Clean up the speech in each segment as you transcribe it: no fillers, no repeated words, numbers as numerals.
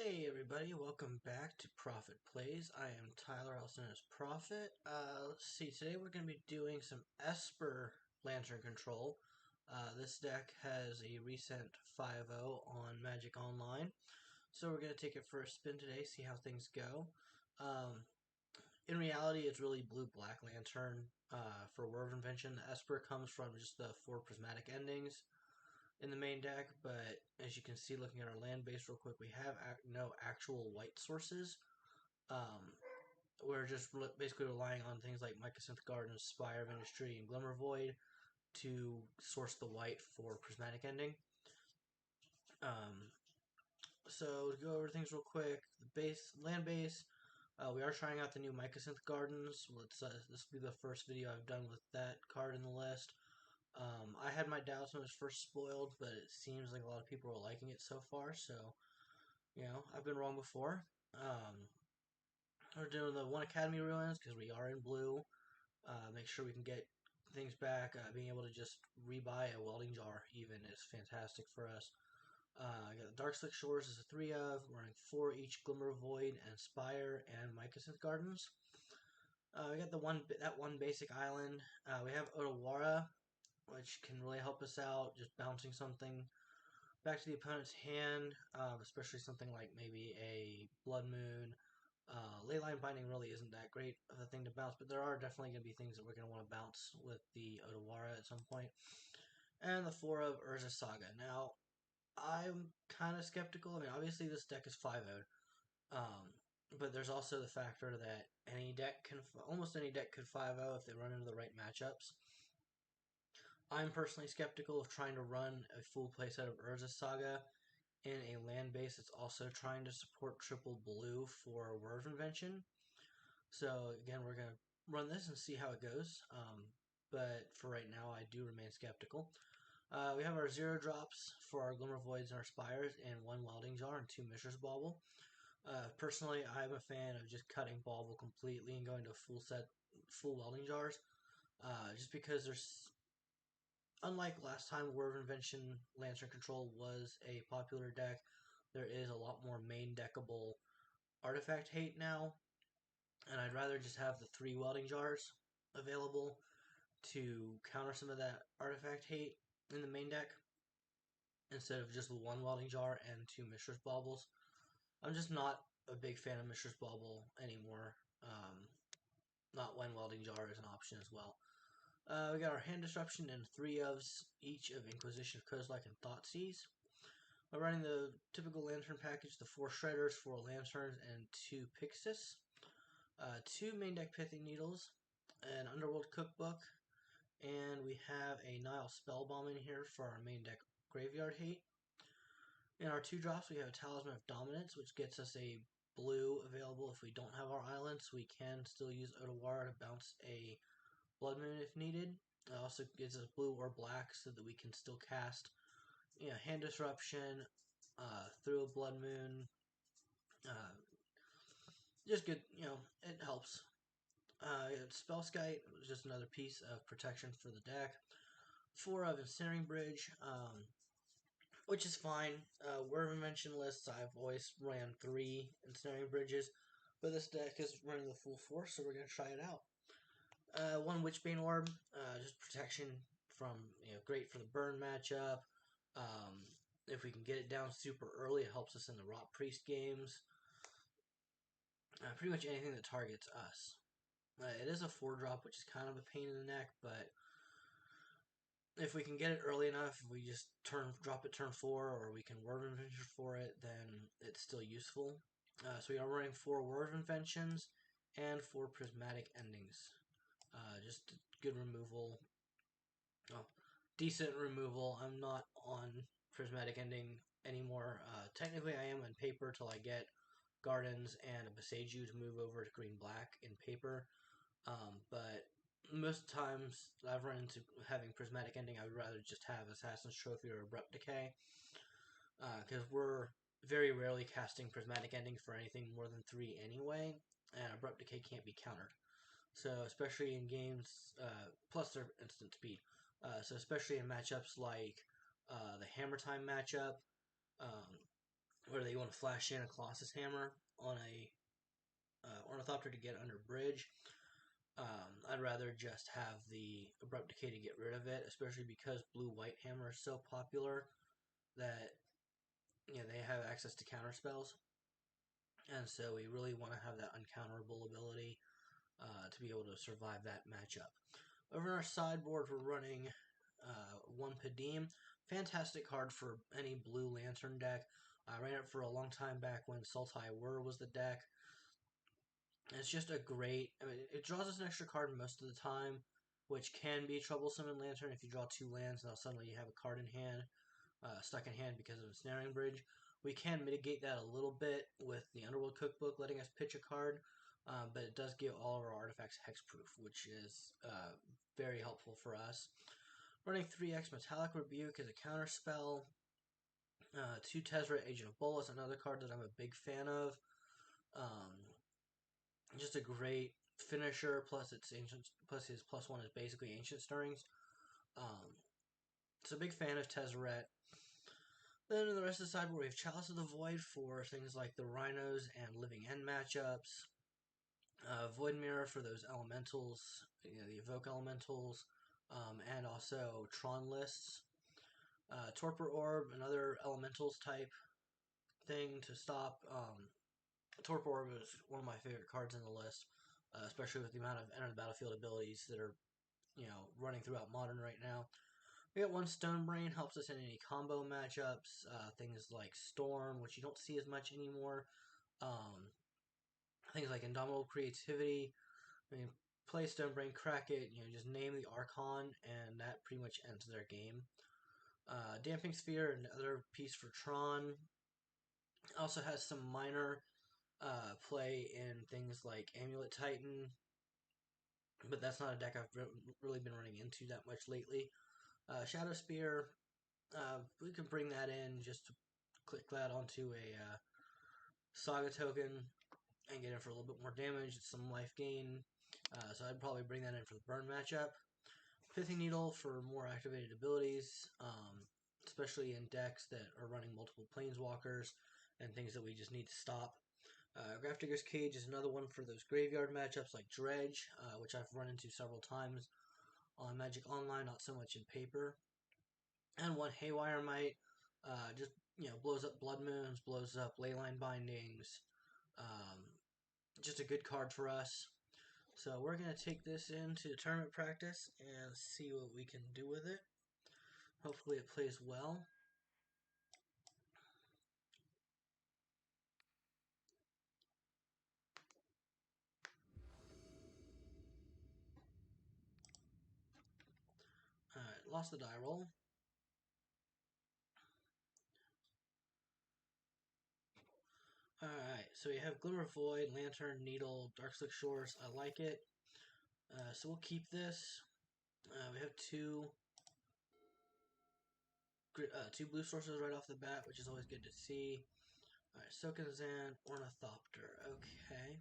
Hey everybody, welcome back to Prophet Plays. I am Tyler, also known as Prophet. Let's see, today we're going to be doing some Esper Lantern control. This deck has a recent 5-0 on Magic Online, so we're going to take it for a spin today, see how things go. In reality, it's really blue-black Lantern for War of Invention. The Esper comes from just the 4 prismatic endings in the main deck, but as you can see looking at our land base real quick, we have no actual white sources. We're just basically relying on things like Mycosynth Garden, Spire of Industry, and Glimmer Void to source the white for prismatic ending. So to go over things real quick, the land base, we are trying out the new Mycosynth Gardens. This will be the first video I've done with that card in the list. I had my doubts when it was first spoiled, but it seems like a lot of people are liking it so far, so, I've been wrong before. We're doing the 1 Academy ruins, because we are in blue. Make sure we can get things back. Being able to just rebuy a welding jar, even, is fantastic for us. I got the Dark Slick Shores as a 3 of. We're running 4 each Glimmer Void and Spire and Mycosynth Gardens. We got that one basic island. We have Otawara, which can really help us out, just bouncing something back to the opponent's hand, especially something like maybe a Blood Moon. Leyline Binding really isn't that great of a thing to bounce, but there are definitely going to be things that we're going to want to bounce with the Otawara at some point. And the 4 of Urza Saga. Now, I'm kind of skeptical. I mean, obviously this deck is 5-0'd, but there's also the factor that almost any deck could 5-0 if they run into the right matchups. I'm personally skeptical of trying to run a full playset of Urza Saga in a land base that's also trying to support triple blue for War of Invention. So again, we're going to run this and see how it goes. But for right now, I do remain skeptical. We have our 0 drops for our Glimmer Voids and our Spires, and 1 Welding Jar and 2 Mishra's Bauble. Personally, I'm a fan of just cutting Bauble completely and going to full Welding Jars. Just because unlike last time War of Invention Lantern Control was a popular deck, there is a lot more main deckable artifact hate now, and I'd rather just have the 3 welding jars available to counter some of that artifact hate in the main deck, instead of just 1 welding jar and 2 Mishra's Baubles. I'm just not a big fan of Mishra's Bauble anymore. Not when welding jar is an option as well. We got our hand disruption and 3 ofs each of Inquisition of Kozilek and Thoughtseize. We're running the typical Lantern package, the 4 Shredders, 4 Lanterns, and 2 Pixis. 2 main deck Pithing Needles, an Underworld Cookbook, and we have a Nile Spellbomb in here for our main deck Graveyard Hate. In our 2 drops, we have a Talisman of Dominance, which gets us a blue available if we don't have our islands. We can still use Otawara to bounce a Blood Moon if needed. It also gives us blue or black so that we can still cast Hand Disruption through a Blood Moon. Just good, it helps. Spellskite was just another piece of protection for the deck. 4 of Incinerating Bridge, which is fine. War of Invention lists, I've always ran 3 Incinerating Bridges, but this deck is running the full 4, so we're going to try it out. 1 Witchbane Orb, just protection from, great for the burn matchup. If we can get it down super early, it helps us in the Rot Priest games. Pretty much anything that targets us. It is a 4-drop, which is kind of a pain in the neck, but if we can get it early enough, if we just drop it turn 4, or we can War of Invention for it, then it's still useful. So we are running 4 War of Inventions and 4 Prismatic Endings. Just good removal. Oh, decent removal. I'm not on Prismatic Ending anymore. Technically, I am on paper till I get Gardens and a Boseiju to move over to green-black in paper. But most times I've run into having Prismatic Ending, I would rather just have Assassin's Trophy or Abrupt Decay. Because we're very rarely casting Prismatic Ending for anything more than 3 anyway, and Abrupt Decay can't be countered. So especially in games, plus their instant speed. So especially in matchups like the Hammer Time matchup, whether you want to flash in a Colossus Hammer on a Ornithopter to get under bridge. I'd rather just have the Abrupt Decay to get rid of it, especially because Blue-White Hammer is so popular that they have access to counter spells, and so we really want to have that uncounterable ability to be able to survive that matchup. Over in our sideboard, we're running one Padim. Fantastic card for any blue Lantern deck. I ran it for a long time back when Sultai Whir was the deck. It's just a great... I mean, it draws us an extra card most of the time, which can be troublesome in Lantern if you draw 2 lands, now suddenly you have a card in hand, stuck in hand because of a Snaring Bridge. We can mitigate that a little bit with the Underworld Cookbook letting us pitch a card, but it does give all of our artifacts hexproof, which is very helpful for us. Running 3x Metallic Rebuke is a counter spell. 2 Tezzeret Agent of Bolas, another card that I'm a big fan of. Just a great finisher, plus its ancient, plus his +1 is basically Ancient Stirrings. So big fan of Tezzeret. Then in the rest of the sideboard, we have Chalice of the Void for things like the Rhinos and Living End matchups. Void Mirror for those elementals, the Evoke elementals, and also Tron lists. Torpor Orb, another elementals type thing to stop. Torpor Orb is one of my favorite cards in the list, especially with the amount of enter the battlefield abilities that are, running throughout Modern right now. We got one Stone Brain, helps us in any combo matchups, things like Storm, which you don't see as much anymore. Things like Indomitable Creativity. I mean, play Stone Brain, crack it, just name the Archon, and that pretty much ends their game. Damping Sphere, another piece for Tron. Also has some minor play in things like Amulet Titan, but that's not a deck I've really been running into that much lately. Shadow Spear, we can bring that in just to click that onto a Saga token and get in for a little bit more damage, some life gain. So I'd probably bring that in for the burn matchup. Pithing Needle for more activated abilities, especially in decks that are running multiple Planeswalkers and things that we just need to stop. Grafdigger's Cage is another one for those graveyard matchups like Dredge, which I've run into several times on Magic Online, not so much in paper. And one Haywire Might, just blows up Blood Moons, blows up Leyline Bindings. Just a good card for us. So we're going to take this into tournament practice and see what we can do with it. Hopefully it plays well. Alright, lost the die roll. Alright, so we have Glimmer Void, Lantern, Needle, Darkslick Shores. I like it. So we'll keep this. We have two blue sources right off the bat, which is always good to see. Alright, Sokenzan, Ornithopter. Okay.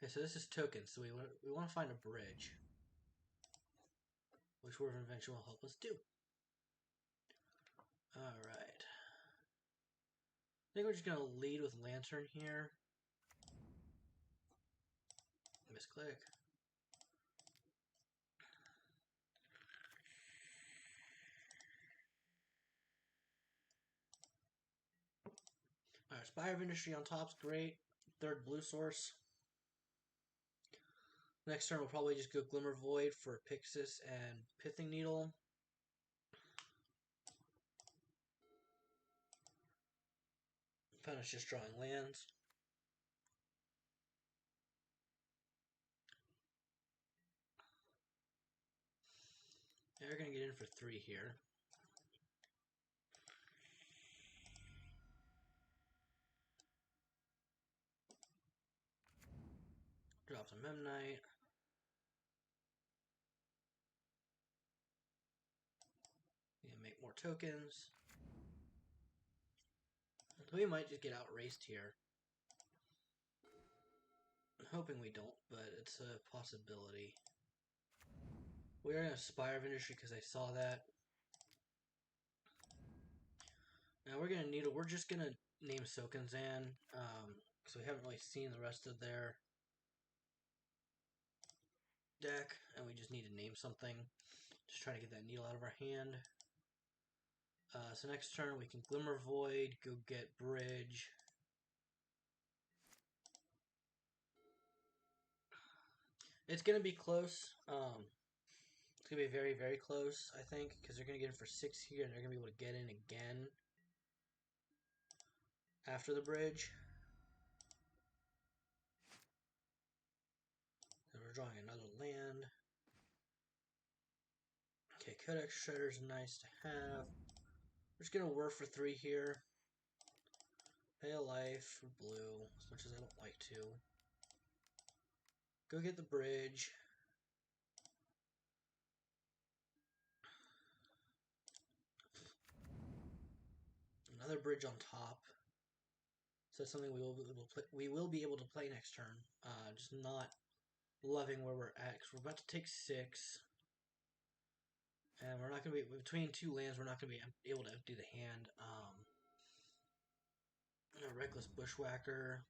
Okay, so this is tokens, so we want to find a bridge, which Word of Invention will help us do. Alright. I think we're just going to lead with Lantern here. Misclick. Alright, Spire of Industry on top's great. Third blue source. Next turn we'll probably just go Glimmer Void for Pixis and Pithing Needle. Finish just drawing lands. Yeah, we're going to get in for 3 here. Drop some Memnite. Yeah, make more tokens. We might just get outraced here. I'm hoping we don't, but it's a possibility. We're going to Spire of Industry because I saw that. Now we're just gonna name Sokenzan, because we haven't really seen the rest of their deck, and we just need to name something. Just trying to get that needle out of our hand. So next turn we can Glimmer Void, go get Bridge. It's gonna be close. It's gonna be very, very close, I think, because they're gonna get in for 6 here, and they're gonna be able to get in again after the bridge. And we're drawing another land. Okay, Codex Shredder's nice to have. We're just gonna work for 3 here. Pay a life for blue, as much as I don't like to. Go get the bridge. Another bridge on top. So that's something we will be able to play next turn. Just not loving where we're at, because we're about to take 6. And we're not going to be, between 2 lands, we're not going to be able to do the hand. A Reckless Bushwhacker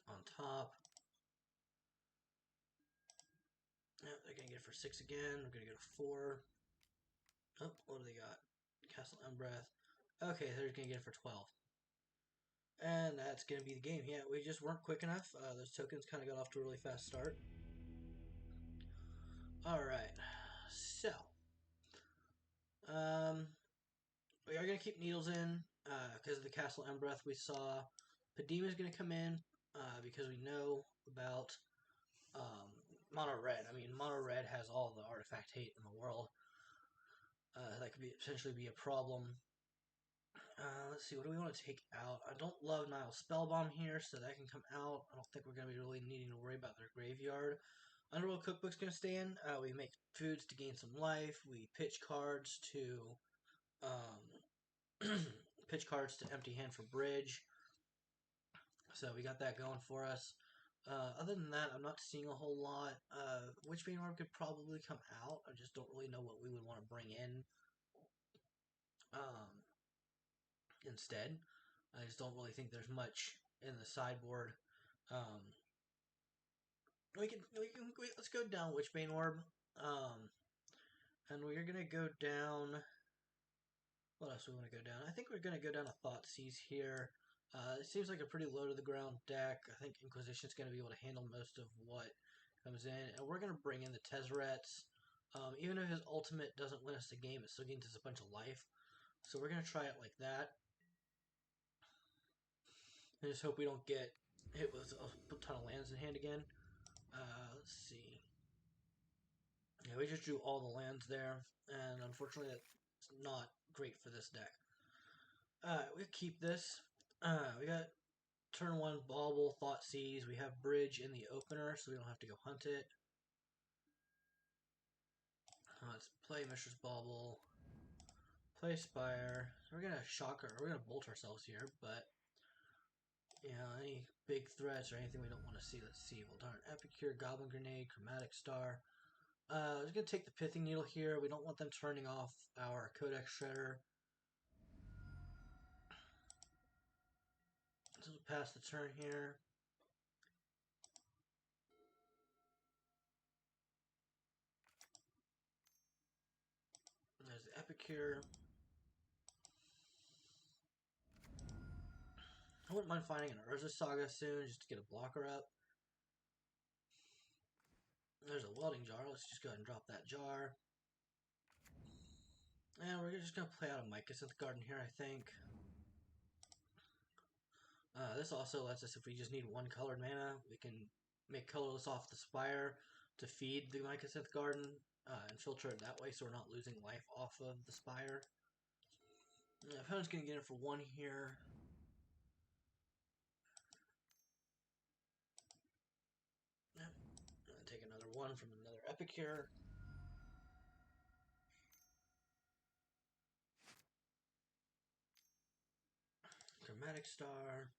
on top. Yep, they're going to get it for 6 again. We're going to get a 4. Oh, what do they got? Castle Embereth. Okay, they're going to get it for 12. And that's going to be the game. Yeah, we just weren't quick enough. Those tokens kind of got off to a really fast start. Alright, so we are going to keep Needles in because of the Castle Embereth we saw. Padima is going to come in because we know about Mono Red. I mean, Mono Red has all the artifact hate in the world. That could potentially be a problem. Let's see, what do we want to take out? I don't love Nile Spellbomb here, so that can come out. I don't think we're going to be really needing to worry about their graveyard. Underworld Cookbook's going to stay in. We make foods to gain some life. We pitch cards to pitch cards to empty hand for bridge. So we got that going for us. Other than that, I'm not seeing a whole lot. Witchbane Orb could probably come out. I just don't really know what we would want to bring in instead. I just don't really think there's much in the sideboard. Let's go down Witchbane Orb. And we're gonna go down. What else do we want to go down? I think we're gonna go down a Thoughtseize here. It seems like a pretty low to the ground deck. I think Inquisition's gonna be able to handle most of what comes in, and we're gonna bring in the Tezzerets. Even if his ultimate doesn't win us the game, it still gains us a bunch of life. So we're gonna try it like that. I just hope we don't get hit with a ton of lands in hand again. Let's see. Yeah, we just drew all the lands there, and unfortunately that's not great for this deck. We keep this. We got turn 1 Bauble, Thoughtseize. We have Bridge in the opener, so we don't have to go hunt it. Let's play Mishra's Bauble. Play Spire. We're gonna we're gonna bolt ourselves here, but you know, any big threats or anything we don't want to see, let's see. We'll darn Epicure, Goblin Grenade, Chromatic Star. We're gonna take the Pithing Needle here. We don't want them turning off our Codex Shredder. So we'll pass the turn here. There's the Epicure. I wouldn't mind finding an Urza Saga soon just to get a blocker up. There's a Welding Jar. Let's just go ahead and drop that jar. And we're just going to play out a Mycosynth Garden here, I think. This also lets us, if we just need 1 colored mana, we can make colorless off the Spire to feed the Mycosynth Garden and filter it that way so we're not losing life off of the Spire. The opponent's going to get it for 1 here. Yep. And take another 1 from another Epicure. Chromatic Star.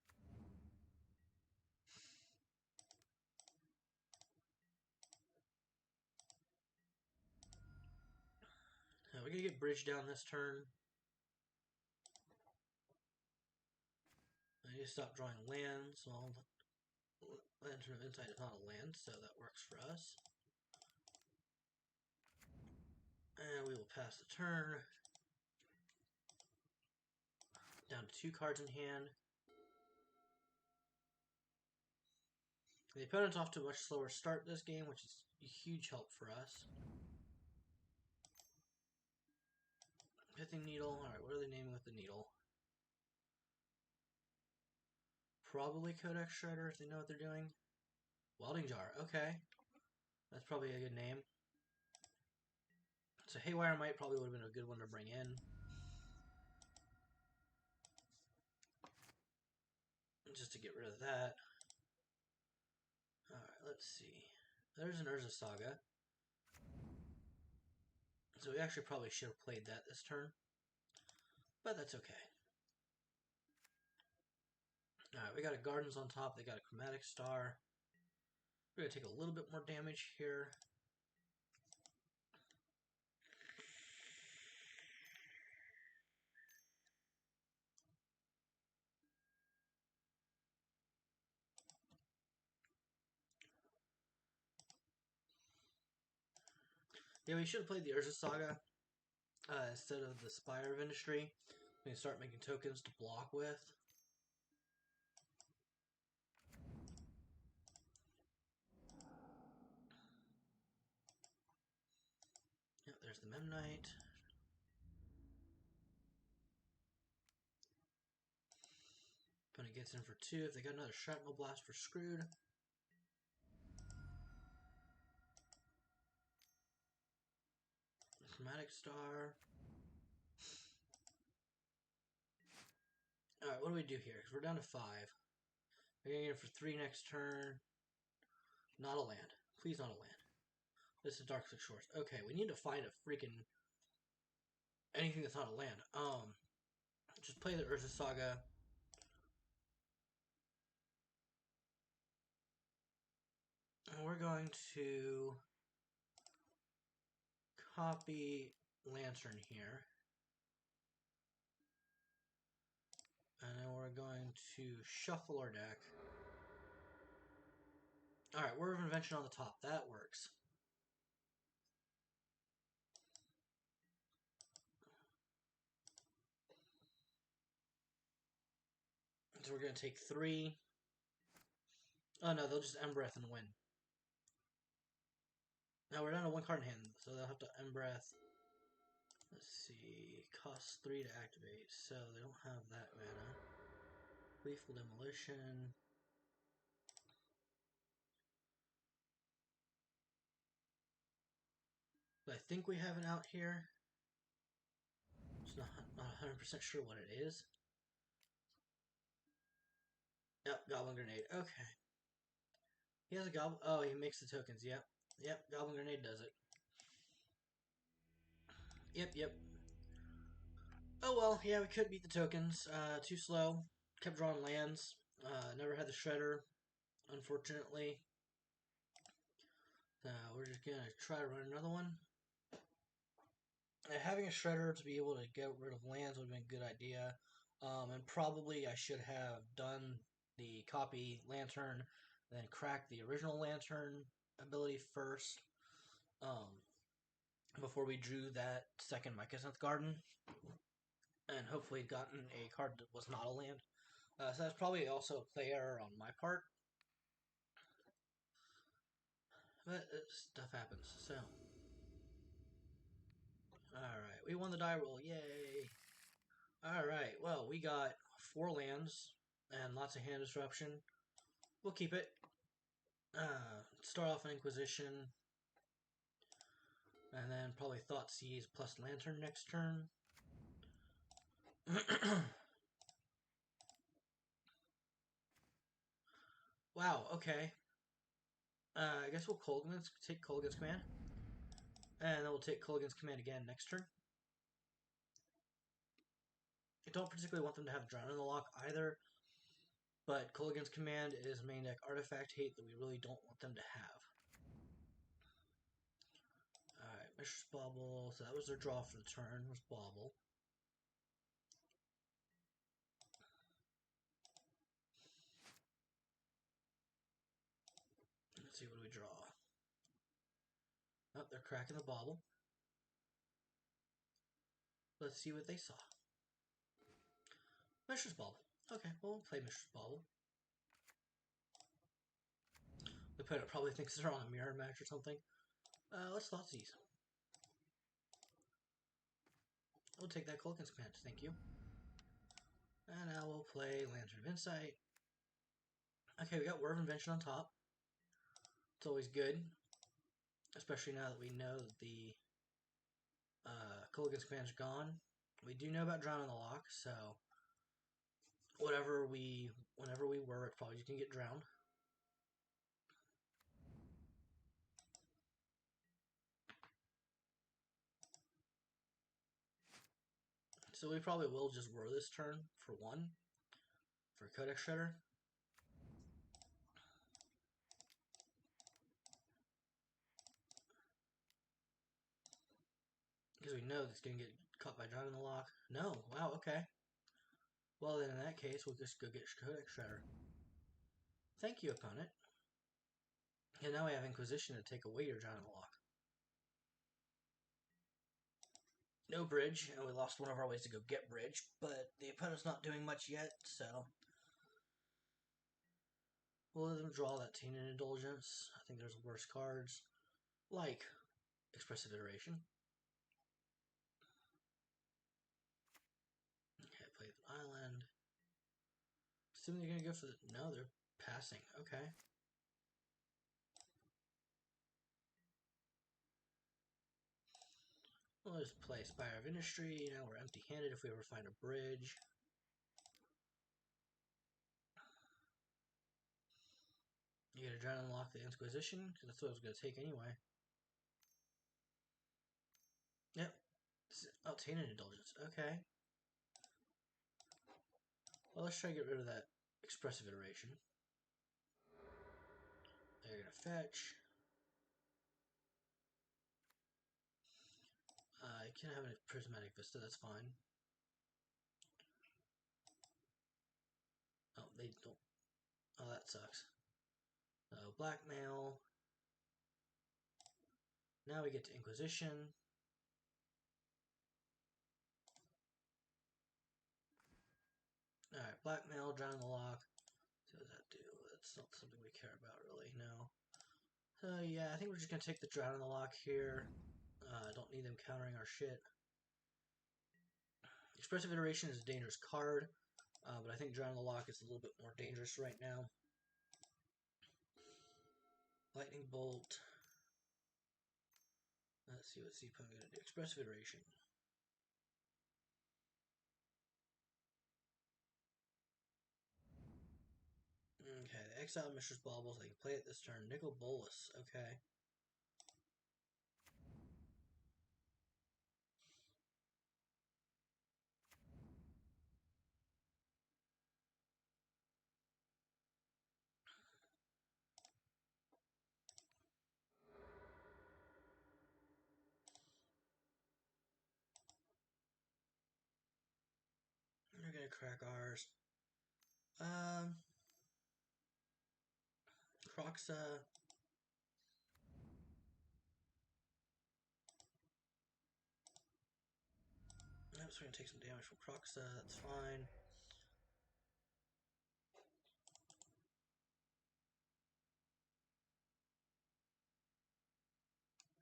We're going to get Bridge down this turn. I need to stop drawing lands. Well, Lantern of Insight is not a land, so that works for us. And we will pass the turn. Down to 2 cards in hand. The opponent's off to a much slower start this game, which is a huge help for us. Pithing Needle. Alright, what are they naming with the needle? Probably Codex Shredder if they know what they're doing. Welding Jar. Okay. That's probably a good name. So Haywire Might probably would have been a good one to bring in. Just to get rid of that. Alright, let's see. There's an Urza Saga. So we actually probably should have played that this turn. But that's okay. Alright, we got a Gardens on top. They got a Chromatic Star. We're going to take a little bit more damage here. Yeah, we should have played the Urza Saga instead of the Spire of Industry. We can start making tokens to block with. Yep, there's the Memnite. Opponent gets in for 2. If they got another Shrapnel Blast, we're screwed. Chromatic Star. Alright, what do we do here? Because we're down to 5. We're getting in for 3 next turn. Not a land. Please not a land. This is Dark Six Shores. Okay, we need to find a freaking anything that's not a land. Just play the Urza Saga. And we're going to copy Lantern here. And then we're going to shuffle our deck. Alright, Word of Invention on the top. That works. So we're going to take 3. Oh no, they'll just Breath and win. Now we're down to 1 card in hand, so they'll have to Breath. Let's see, costs 3 to activate, so they don't have that mana. Lethal Demolition. But I think we have an out here. Just not 100% sure what it is. Yep, Goblin Grenade. Okay. He has a Goblin. Oh, he makes the tokens. Yep. Yep, Goblin Grenade does it. Yep. Oh well, yeah, we could beat the tokens. Too slow. Kept drawing lands. Never had the Shredder, unfortunately. We're just gonna try to run another one. Having a Shredder to be able to get rid of lands would have been a good idea. And probably I should have done the copy Lantern, then crack the original Lantern ability first, before we drew that second Mycosynth Garden, and hopefully gotten a card that was not a land. So that's probably also a play error on my part. But stuff happens, so. Alright, we won the die roll, yay! Alright, well, we got 4 lands and lots of hand disruption. We'll keep it. Start off an Inquisition. And then probably Thoughtseize plus Lantern next turn. Wow, okay. I guess we'll take Kolaghan's Command. And then we'll take Kolaghan's Command again next turn. I don't particularly want them to have Drown in the Lock either. But Kolaghan's Command is main deck artifact hate that we really don't want them to have. Alright, Mishra's Bauble. So that was their draw for the turn, was Bauble. start cracking the bauble. Let's see what they saw. Mishra's Bauble. Okay, we'll play Mishra's Bauble. The opponent probably thinks they're on a mirror match or something. Let's Thoughtseize. We'll take that Kulkin's Command, thank you. And now we'll play Lantern of Insight. Okay, we got Word of Invention on top. It's always good. Especially now that we know that the Kulkin's Command's gone. We do know about Drown in the Loch, so whenever we were, it's probably just gonna get drowned. So we probably will just whir this turn for 1 for Codex Shredder. Because we know it's going to get caught by Drown in the Loch. No, wow, okay. Well then in that case, we'll just go get Codex Shredder. Thank you, opponent. And now we have Inquisition to take away your Drown in the Loch. No bridge, and we lost one of our ways to go get bridge, but the opponent's not doing much yet, so we'll let them draw that Tainted Indulgence. I think there's worse cards, like Expressive Iteration. Okay, play the island. Assuming they're gonna go for the... No, they're passing. Okay. We'll just play Spire of Industry. Now we're empty-handed if we ever find a bridge. You gotta try to unlock the Inquisition, because that's what I was gonna take anyway. Yep. Oh, Tainted Indulgence. Okay. Well, let's try to get rid of that Expressive Iteration. They're gonna fetch. I can't have a Prismatic Vista, that's fine. Oh, they don't. Oh, that sucks. Blackmail. Now we get to Inquisition. Alright, Blackmail, Drown in the Loch. So what does that do? That's not something we care about, really, no. So, yeah, I think we're just gonna take the Drown in the Loch here. Don't need them countering our shit. Expressive Iteration is a dangerous card, but I think Drown in the Loch is a little bit more dangerous right now. Lightning Bolt. Let's see what C-Punk is going to do. Expressive Iteration. Okay, the Exile Mishra's Baubles. They can play it this turn. Nicol Bolas. Okay. We're gonna crack ours. Croxa. Nope, so we're gonna take some damage from Croxa. That's fine.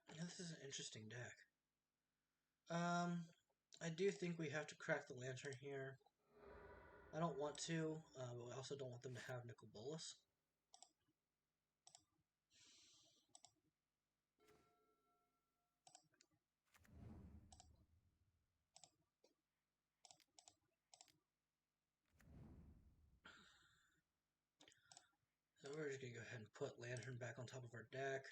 Now, this is an interesting deck. I do think we have to crack the Lantern here. I don't want to, but I also don't want them to have Nicol Bolas. So we're just gonna go ahead and put Lantern back on top of our deck.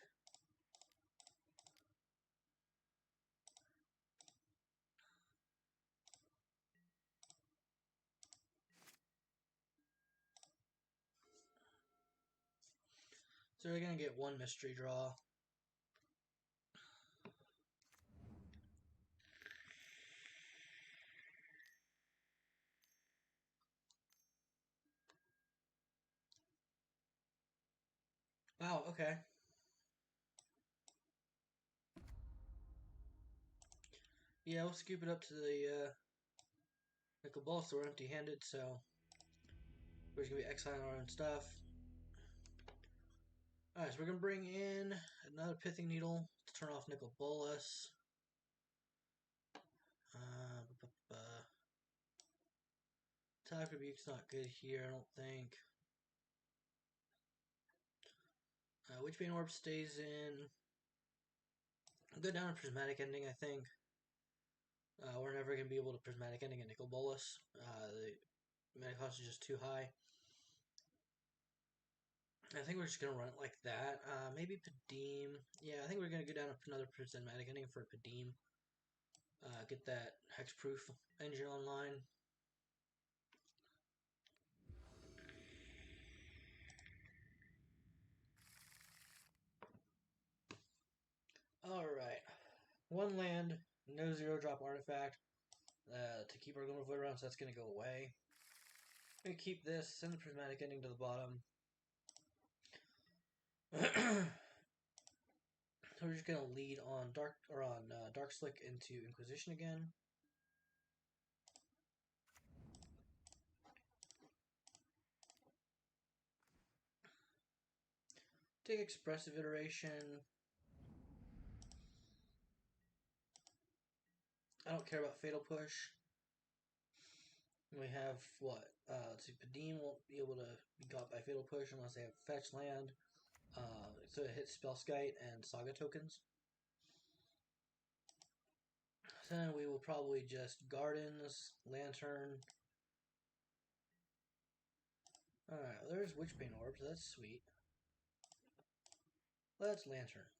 So we're gonna get one mystery draw. Wow, okay. Yeah, we'll scoop it up to the nickel ball, so we're empty-handed, so we're just gonna be exiling our own stuff. Alright, so we're gonna bring in another pithing needle to turn off nickel bolus. Attack rebuke's not good here, I don't think. Witchbane Orb stays in. I'll go down to Prismatic Ending, I think. We're never going to be able to Prismatic Ending a Nicol Bolas. The mana cost is just too high. I think we're just going to run it like that. Maybe Padeem. Yeah, I think we're going to go down to another Prismatic Ending for Padeem. Get that Hexproof engine online. Alright. One land, no 0-drop artifact to keep our Glimmer Void around, so that's going to go away. I'm going to keep this, send the Prismatic Ending to the bottom. So we're just going to lead on Dark Slick into Inquisition again. Take Expressive Iteration. I don't care about Fatal Push. We have what? Let's see, Padeem won't be able to be got by Fatal Push unless they have Fetch Land. So it hits Spellskite and Saga tokens. So then we will probably just Gardens, Lantern. Alright, well, there's Witchbane Orbs, that's sweet. Let's Lantern.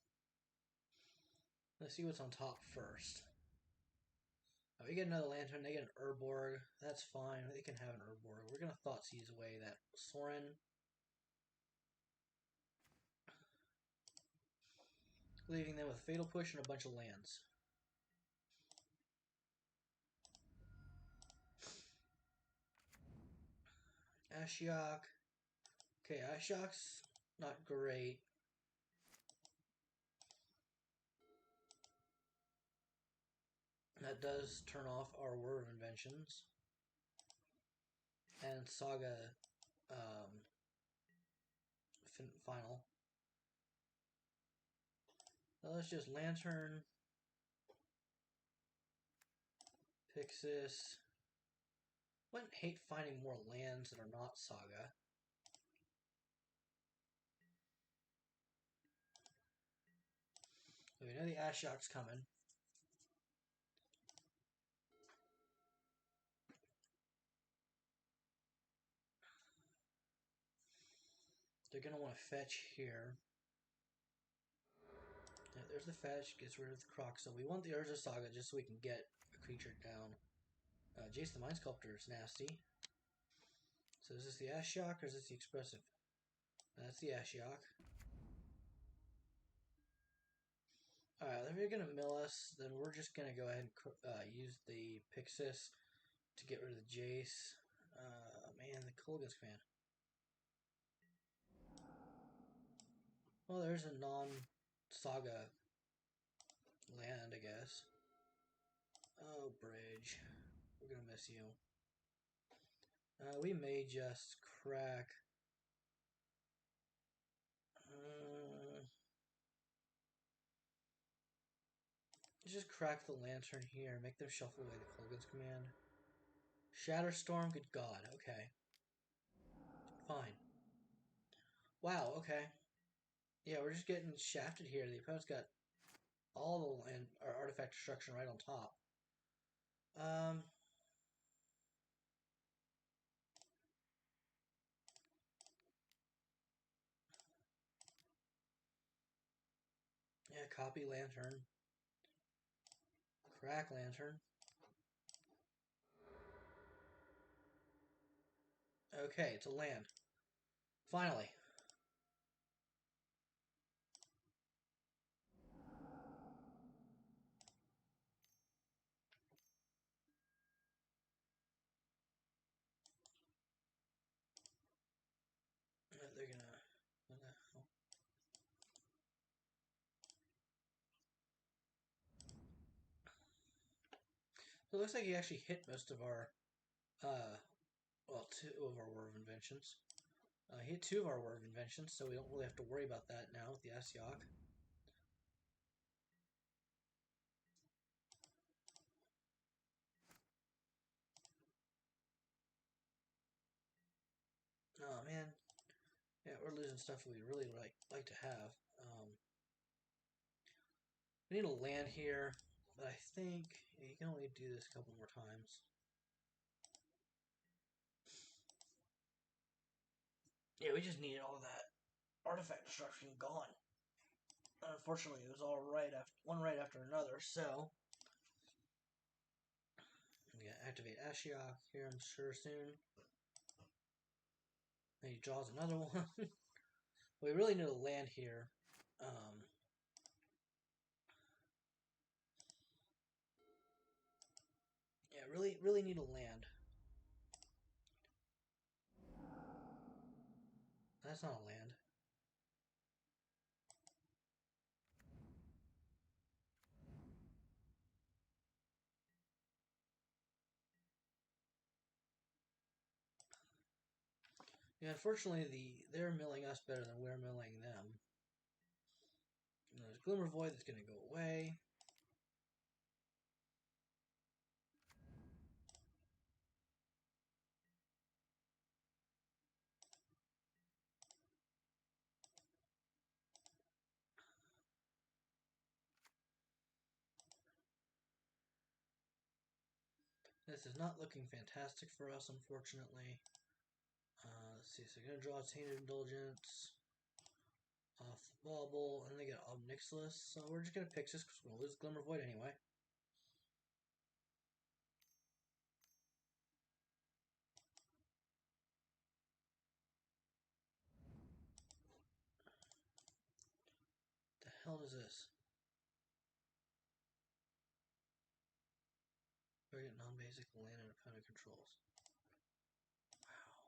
Let's see what's on top first. We get another Lantern, they get an Urborg. That's fine, they can have an Urborg. We're going to Thoughtseize away that Sorin. Leaving them with Fatal Push and a bunch of lands. Ashiok. Okay, Ashiok's not great. That does turn off our Word of Inventions. And Saga Final. Now let's just Lantern. Pixis. Wouldn't hate finding more lands that are not Saga. We know the Ashiok's coming. They're going to want to fetch here. Yeah, there's the fetch, gets rid of the Croc. So we want the Urza Saga just so we can get a creature down. Jace the Mind Sculptor is nasty. So is this the Ashiok or is this the Expressive? That's the Ashiok. Alright, if you're going to mill us, then we're just going to go ahead and use the Pixis to get rid of the Jace. Man, the Kolaghan's Command. Well, there's a non-Saga land, I guess. Oh, Bridge. We're going to miss you. We may just crack... just crack the Lantern here and make them shuffle away the Kolaghan's Command. Shatterstorm, good god, okay. Fine. Wow, okay. Yeah, we're just getting shafted here. The opponent's got all the land or artifact destruction right on top. Yeah, copy Lantern. Crack Lantern. Okay, it's a land. Finally. They're gonna... What the hell? So it looks like he actually hit most of our, well, 2 of our War of Inventions. He hit 2 of our War of Inventions, so we don't really have to worry about that now with the Ashiok. Oh man, yeah, we're losing stuff we really like to have. We need a land here, but I think you can only do this a couple more times. Yeah, we just needed all that artifact destruction gone. Unfortunately, it was all one right after another. So I'm gonna activate Ashiok here. I'm sure soon. And he draws another one. We really need a land here. Yeah, really need a land. That's not a land. Yeah, unfortunately, they're milling us better than we're milling them. And there's Glimmer Void that's going to go away. This is not looking fantastic for us, unfortunately. Let's see, so they're going to draw Tainted Indulgence off the bubble, and they get Obnixilis, so we're just going to pick this because we're going to lose Glimmer Void anyway. The hell is this? Target non-basic land and opponent controls. Wow.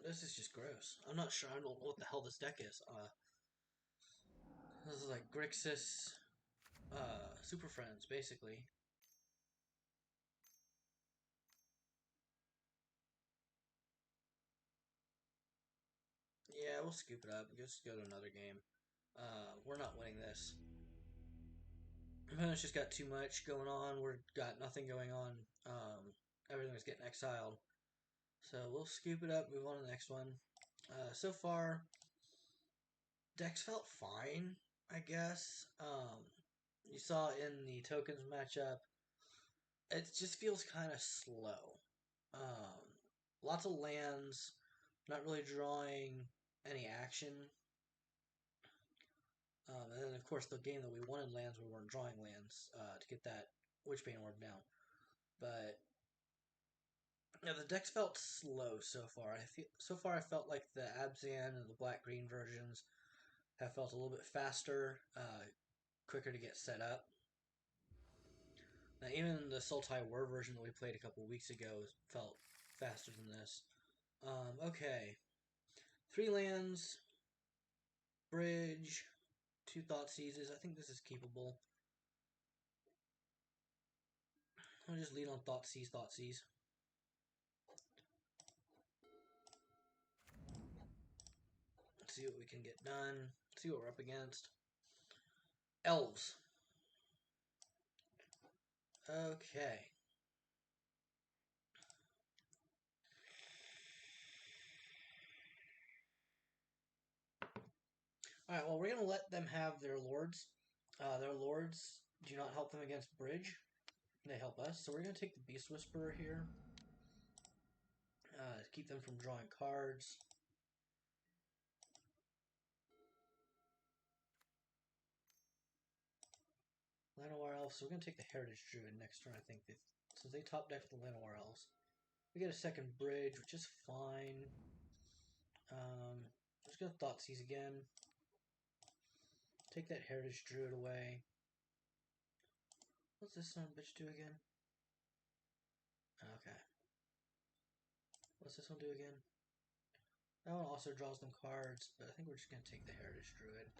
This is just gross. I'm not sure. I don't know what the hell this deck is. This is like Grixis, Super Friends, basically. Yeah, we'll scoop it up. Just go to another game. We're not winning this. Opponent's just got too much going on. We've got nothing going on. Everything's getting exiled. So we'll scoop it up, move on to the next one. So far, decks felt fine, I guess. You saw in the tokens matchup, it just feels kind of slow. Um, Lots of lands, not really drawing any action. And then, of course, the game that we wanted lands, we weren't drawing lands to get that Witchbane Orb down. But yeah, the decks felt slow so far. So far I felt like the Abzan and the black-green versions have felt a little bit faster, quicker to get set up. Now, even the Sultai War version that we played a couple weeks ago felt faster than this. Okay. 3 lands, bridge, 2 Thought Seizes. I think this is keepable. I'll just lead on Thought Seize, Thought Seize. Let's see what we can get done. Let's see what we're up against. Elves. Okay. Alright, well, we're going to let them have their lords. Their lords do not help them against bridge. They help us. So we're going to take the Beast Whisperer here. To keep them from drawing cards. Llanowar Elves. So we're going to take the Heritage Druid next turn, I think. Since they top deck the Llanowar Elves. We get a second bridge, which is fine. I'm just going to Thoughtseize again. Take that Heritage Druid away. What's this son of a bitch do again? Okay. What's this one do again? That one also draws them cards, but I think we're just going to take the Heritage Druid.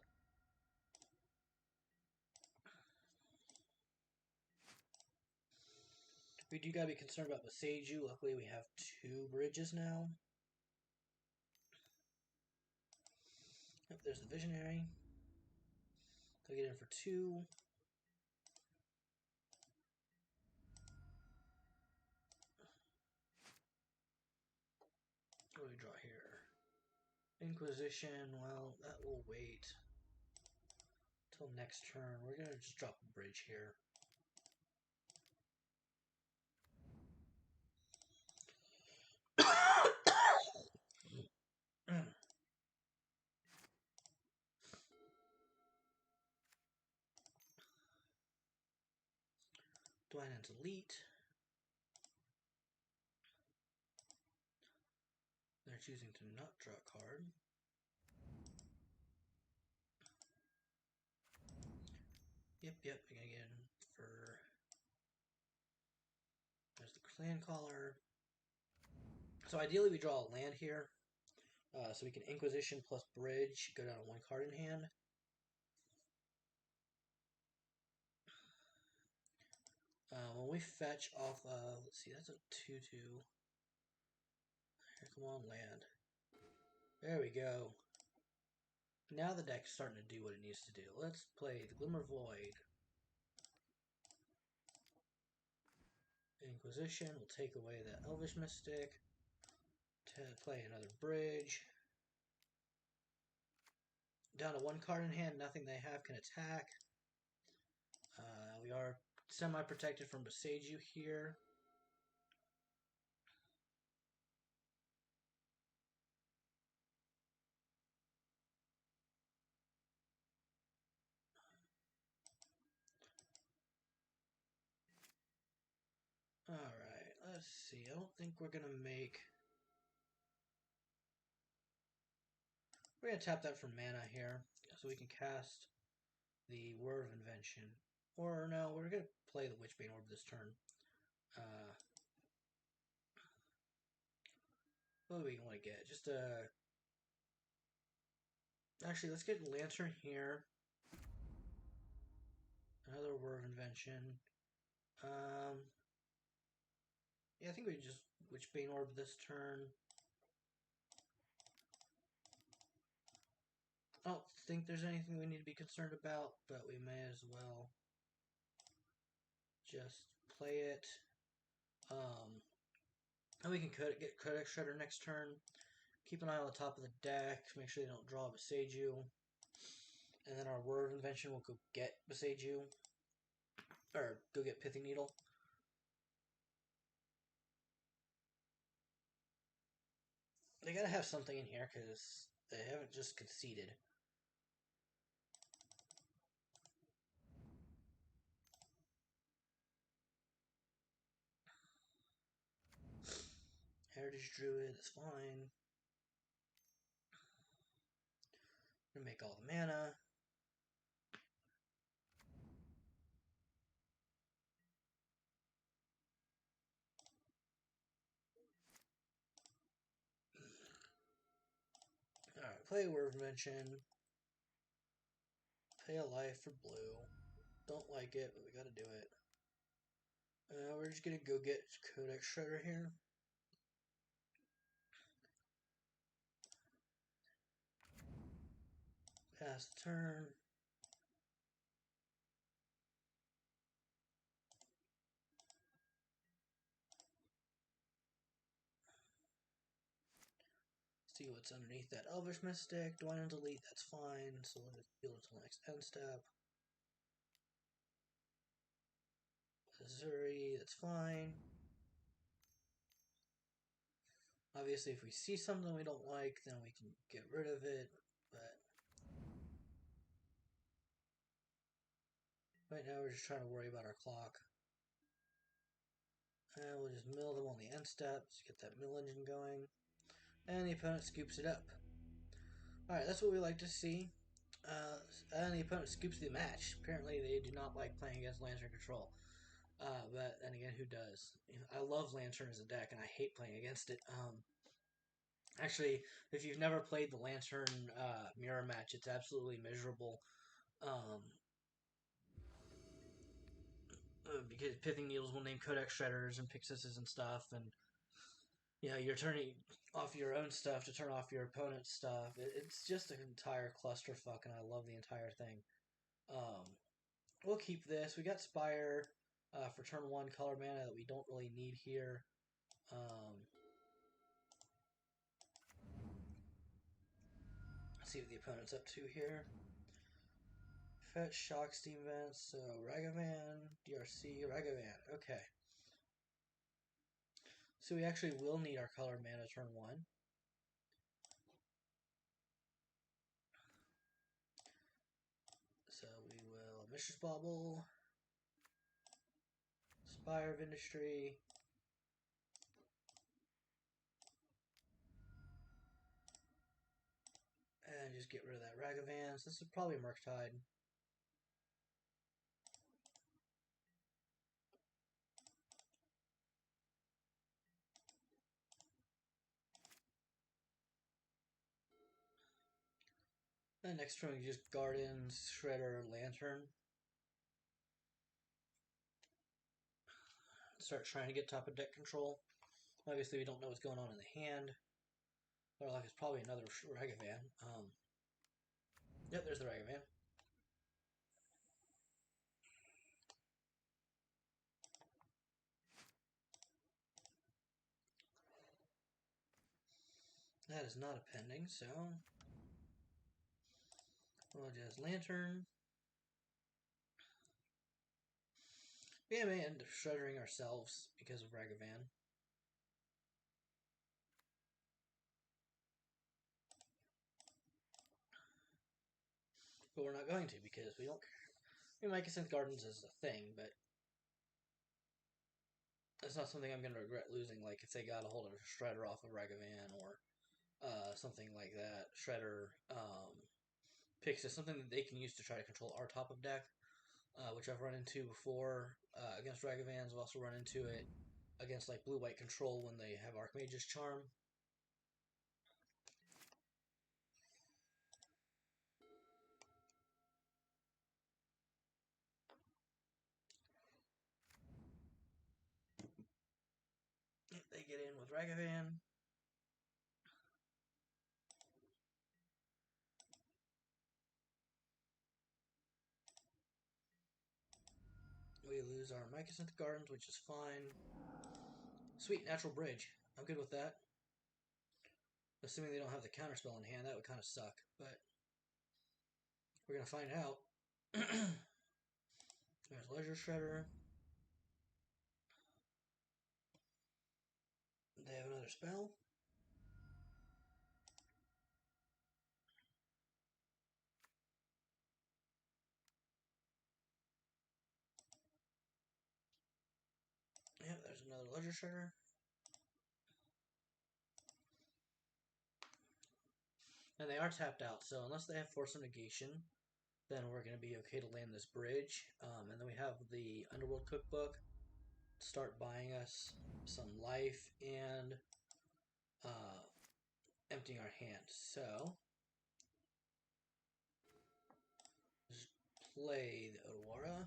We do gotta be concerned about Boseiju. Luckily, we have 2 bridges now. Yep, there's the Visionary. They'll get in for 2. What do we draw here? Inquisition, well, that will wait till next turn. We're gonna just drop a bridge here. Dwynen's Elite. They're choosing to not draw a card. Yep, I'm gonna get in for... There's the Clan Caller. So ideally we draw a land here. So we can Inquisition plus Bridge, go down to 1 card in hand. When we fetch off of, let's see, that's a 2/2. Here, come on, land. There we go. Now the deck's starting to do what it needs to do. Let's play the Glimmer Void. Inquisition will take away the Elvish Mystic. To play another bridge. Down to 1 card in hand, nothing they have can attack. We are semi-protected from Boseiju here. Alright, let's see. I don't think we're going to make... We're going to tap that for mana here, so we can cast the Word of Invention. Or no, we're going to play the Witchbane Orb this turn. What do we want to get? Just a... Actually, let's get Lantern here. Another Word of Invention. Yeah, I think we just Witchbane Orb this turn. I don't think there's anything we need to be concerned about, but we may as well just play it. And we can get Codex Shredder next turn. Keep an eye on the top of the deck. Make sure they don't draw a Boseiju. And then our Word of Invention will go get Boseiju. Or go get Pithing Needle. They gotta have something in here because they haven't just conceded. Heritage Druid, that's fine. I'm gonna make all the mana. Alright, play a Word of Invention. Pay a life for blue. Don't like it, but we gotta do it. We're just gonna go get Codex Shredder here. Pass the turn. See what's underneath that Elvish Mystic. Dwynen's Elite, that's fine. So we'll just deal until the next end step. Missouri, that's fine. Obviously, if we see something we don't like, then we can get rid of it. But right now, we're just trying to worry about our clock. And we'll just mill them on the end steps, get that mill engine going. And the opponent scoops it up. Alright, that's what we like to see. And the opponent scoops the match. Apparently, they do not like playing against Lantern Control. But then again, who does? You know, I love Lantern as a deck, and I hate playing against it. Actually, if you've never played the Lantern mirror match, it's absolutely miserable. Because Pithing Needles will name Codex Shredders and Pixuses and stuff, and you're turning off your own stuff to turn off your opponent's stuff. It's just an entire clusterfuck, and I love the entire thing. We'll keep this. We got Spire for turn 1 color mana that we don't really need here. Let's see what the opponent's up to here. Fetch, Shock, Steam Vents, so Ragavan, DRC, Ragavan, okay. So we actually will need our color mana turn 1. So we will Mistress Bauble, Spire of Industry, and just get rid of that Ragavan. So this is probably Murktide. And next turn we just Gardens, Shredder, Lantern. Start trying to get top of deck control. Obviously we don't know what's going on in the hand. Or like it's probably another Ragavan. Yep, there's the Ragavan. That is not a pending, so we'll just Lantern. We may end up Shreddering ourselves because of Ragavan. But we're not going to because we don't. I mean, Mycosynth Gardens is a thing, but it's not something I'm going to regret losing. Like if they got a hold of a Shredder off of Ragavan or something like that. Shredder, Pixis, something that they can use to try to control our top of deck, which I've run into before against Ragavans. I've also run into it against like blue-white control when they have Archmage's Charm. They get in with Ragavan. We lose our Mycosynth Gardens, which is fine. Sweet, Natural Bridge. I'm good with that. Assuming they don't have the counterspell in hand, that would kind of suck, but we're going to find out. There's Leisure Shredder. They have another spell. Yep, there's another Leisure Shredder. And they are tapped out, so unless they have Force of Negation, then we're going to be okay to land this bridge. And then we have the Underworld Cookbook to start buying us some life and emptying our hand. So, just play the Otawara,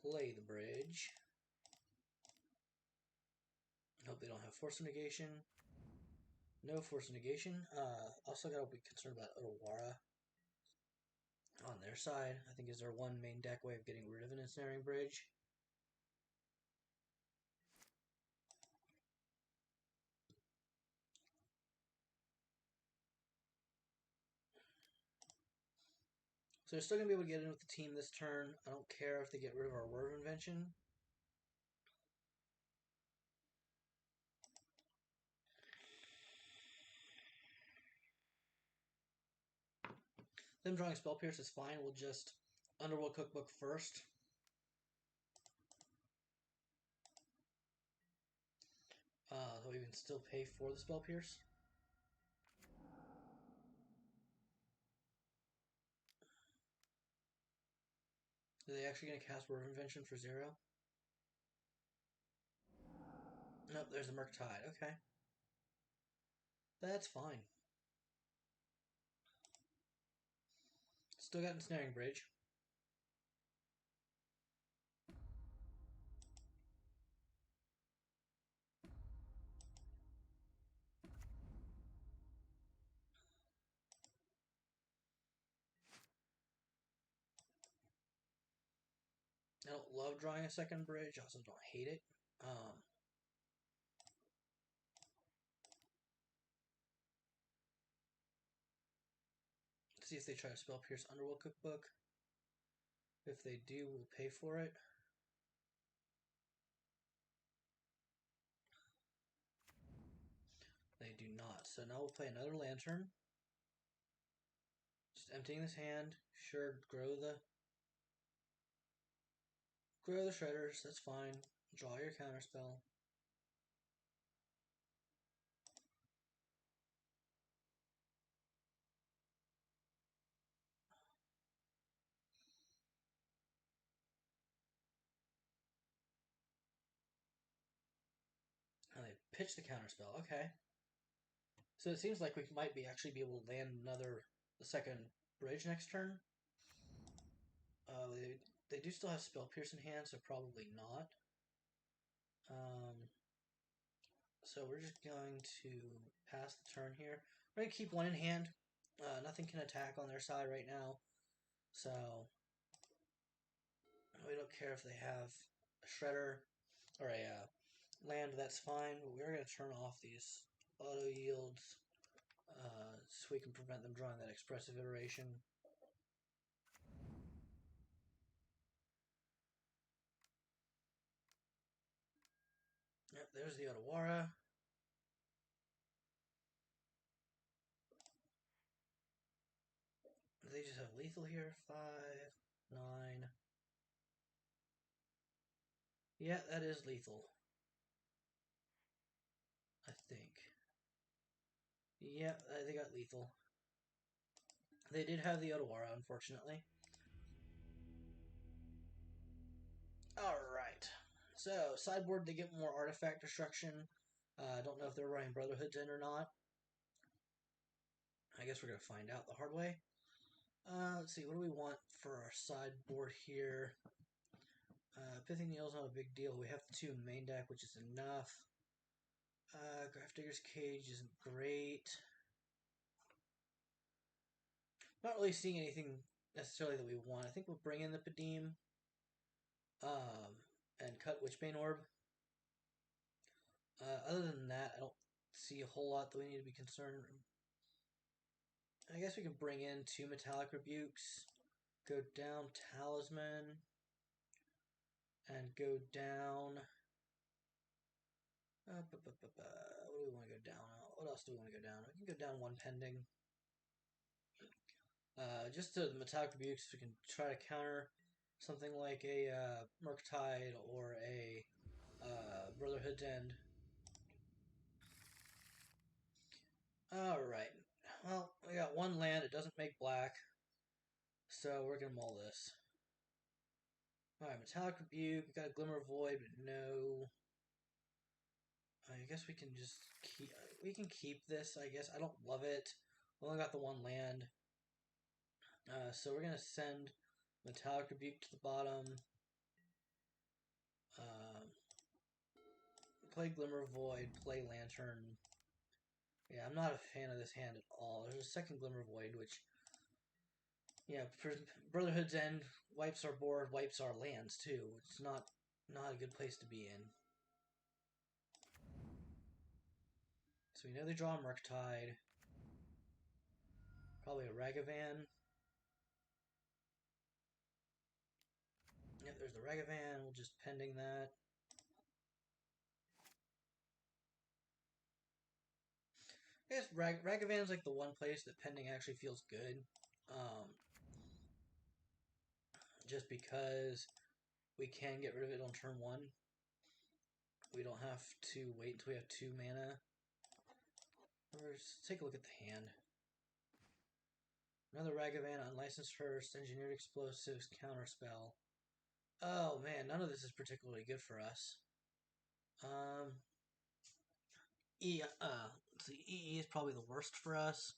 play the bridge. Hope they don't have Force of Negation. No Force of Negation. Also got to be concerned about Otawara on their side. I think is their one main deck way of getting rid of an Ensnaring Bridge. So they're still going to be able to get in with the team this turn. I don't care if they get rid of our Word of Invention. Them drawing Spell Pierce is fine. We'll just Underworld Cookbook first. So we can still pay for the Spell Pierce. Are they actually going to cast Word of Invention for 0? Nope, there's a Murktide. Okay. That's fine. Still got Ensnaring Bridge. I don't love drawing a second bridge. I also don't hate it. Let's see if they try to spell Pierce Underworld Cookbook. If they do, we'll pay for it. They do not. So now we'll play another Lantern. Just emptying this hand. Sure, grow the shredders. That's fine. Draw your counterspell. And they pitch the counterspell. Okay. So it seems like we might actually be able to land the second bridge next turn. They do still have Spell Pierce in hand, so probably not. So we're just going to pass the turn here. We're going to keep one in hand. Nothing can attack on their side right now. So we don't care if they have a Shredder or a land, that's fine. But we're going to turn off these auto yields so we can prevent them drawing that expressive iteration. Yep, there's the Otawara. They just have lethal here. 5, 9. Yeah, that is lethal. I think. Yeah, they got lethal. They did have the Otawara, unfortunately. Alright. So, sideboard, they get more artifact destruction. I don't know if they're running Brotherhoods in or not. I guess we're going to find out the hard way. Let's see, what do we want for our sideboard here? Pithing Needle's not a big deal. We have the 2 main deck, which is enough. Grafdigger's Cage isn't great. Not really seeing anything necessarily that we want. I think we'll bring in the Padim and cut Witchbane Orb. Other than that, I don't see a whole lot that we need to be concerned. I guess we can bring in 2 Metallic Rebukes, go down Talisman, and go down. What do we want to go down? What else do we want to go down? We can go down 1 Pending. Just to Metallic Rebukes, we can try to counter something like a Murktide or a Brotherhood's End. Alright. Well, we got 1 land. It doesn't make black. So we're going to mull this. Alright, Metallic Rebuke. We got a Glimmer of Void, but no. I guess we can just keep... We can keep this, I guess. I don't love it. We only got the 1 land. So we're going to send Metallic Rebuke to the bottom. Play Glimmer of Void. Play Lantern. Yeah, I'm not a fan of this hand at all. There's a second Glimmer of Void, which... Yeah, for Brotherhood's End wipes our board, wipes our lands too. It's not a good place to be in. So we know they draw a Murktide. Probably a Ragavan. Yep, there's the Ragavan. We'll just pending that. I guess Ragavan's like the one place that pending actually feels good. Just because we can get rid of it on turn 1. We don't have to wait until we have 2 mana. Let's take a look at the hand. Another Ragavan, Unlicensed Hearse, Engineered Explosives, Counterspell. Oh man, none of this is particularly good for us. Let's see, EE is probably the worst for us.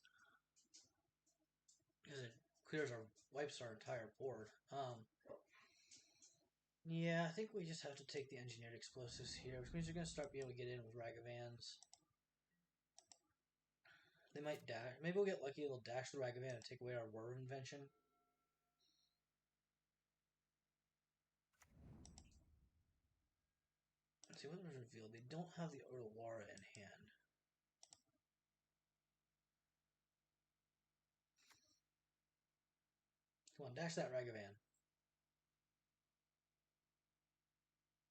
Because it wipes our entire board. Yeah, I think we just have to take the Engineered Explosives here, which means we're going to start being able to get in with Ragavans. They might dash. Maybe we'll get lucky, they'll dash the Ragavan and take away our Whirr Invention. See what was revealed. They don't have the Otawara in hand. Come on, dash that Ragavan.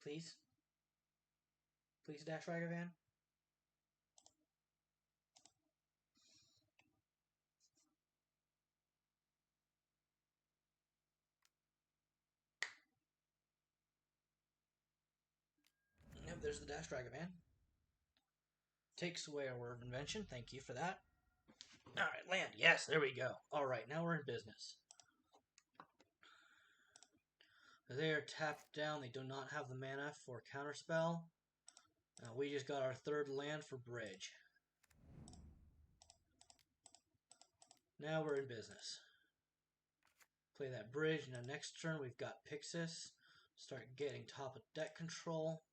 Please? Please dash Ragavan? Yep, there's the dash Ragavan. Takes away our word of invention. Thank you for that. Alright, land. Yes, there we go. Alright, now we're in business. They are tapped down. They do not have the mana for counterspell. We just got our third land for bridge. Now we're in business. Play that bridge. Now next turn we've got Pixis. Start getting top of deck control.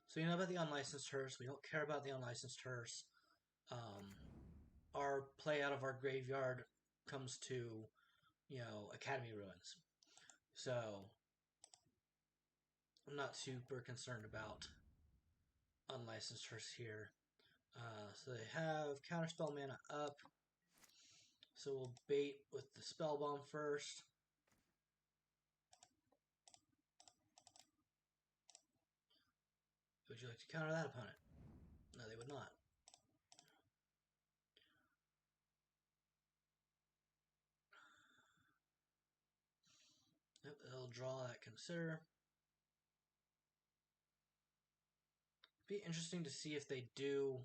So you know about the unlicensed hearse. We don't care about the unlicensed hearse. Our play out of our graveyard comes to, you know, Academy Ruins. So I'm not super concerned about unlicensed hearse here. So they have counterspell mana up. So we'll bait with the spell bomb first. Would you like to counter that opponent? No, they would not. Yep, they'll draw that consider. Be interesting to see if they do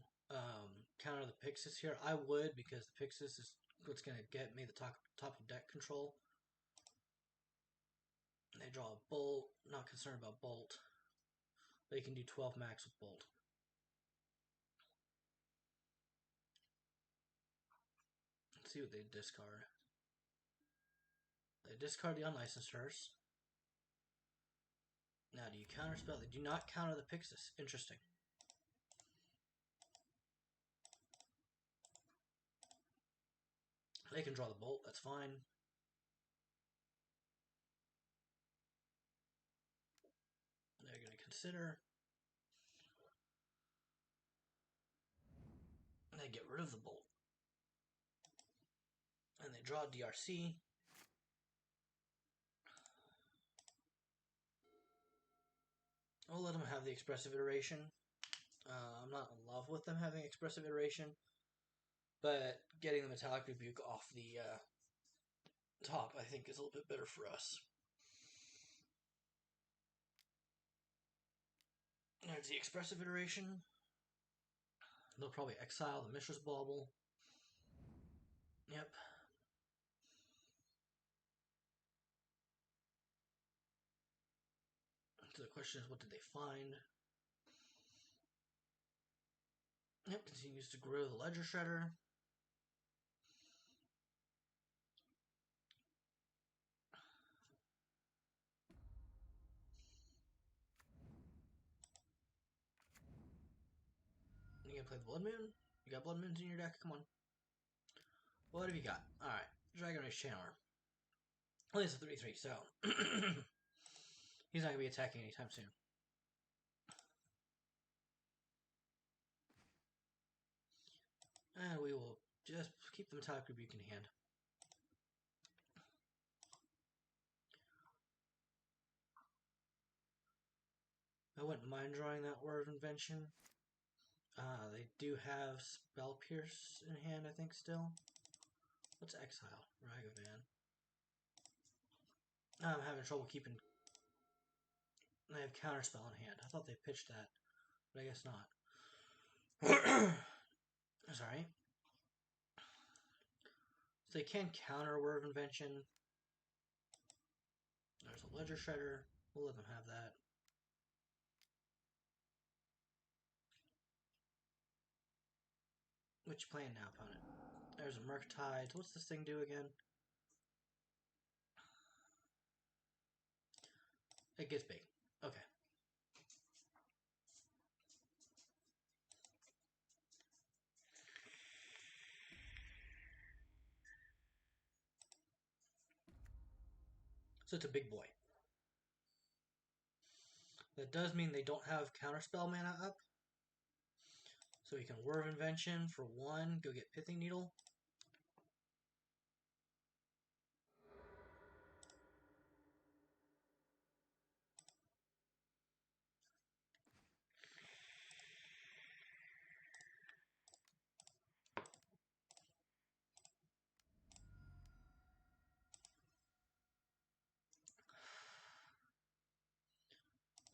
counter the Pixis here. I would, because the Pixis is what's going to get me the top of deck control. And they draw a Bolt. Not concerned about Bolt. They can do 12 max with Bolt. Let's see what they discard. They discard the unlicensed hearse. Now, do you counterspell? They do not counter the Pixis. Interesting. They can draw the Bolt. That's fine. They're going to consider. And they get rid of the Bolt. And they draw DRC. I'll let them have the expressive iteration. I'm not in love with them having expressive iteration, but getting the Metallic Rebuke off the top, I think, is a little bit better for us. There's the expressive iteration. They'll probably exile the Mishra's Bauble. Yep. So the question is, what did they find? Yep, continues to grow the Ledger Shredder. You gonna play the Blood Moon? You got Blood Moons in your deck? Come on. What have you got? Alright, Dragon Race Channeler. Well, he's a 3-3, so he's not going to be attacking anytime soon. And we will just keep the Metallic Rebuke in hand. I wouldn't mind drawing that Word of Invention. They do have Spell Pierce in hand, I think, still. Let's exile Ragavan. I'm having trouble keeping... They have Counterspell in hand. I thought they pitched that, but I guess not. Sorry. So they can counter Word of Invention. There's a Ledger Shredder. We'll let them have that. What you playing now, opponent? There's a Murktide. What's this thing do again? It gets big. Okay. So it's a big boy. That does mean they don't have counterspell mana up. So we can Whir of Invention for 1, go get Pithing Needle.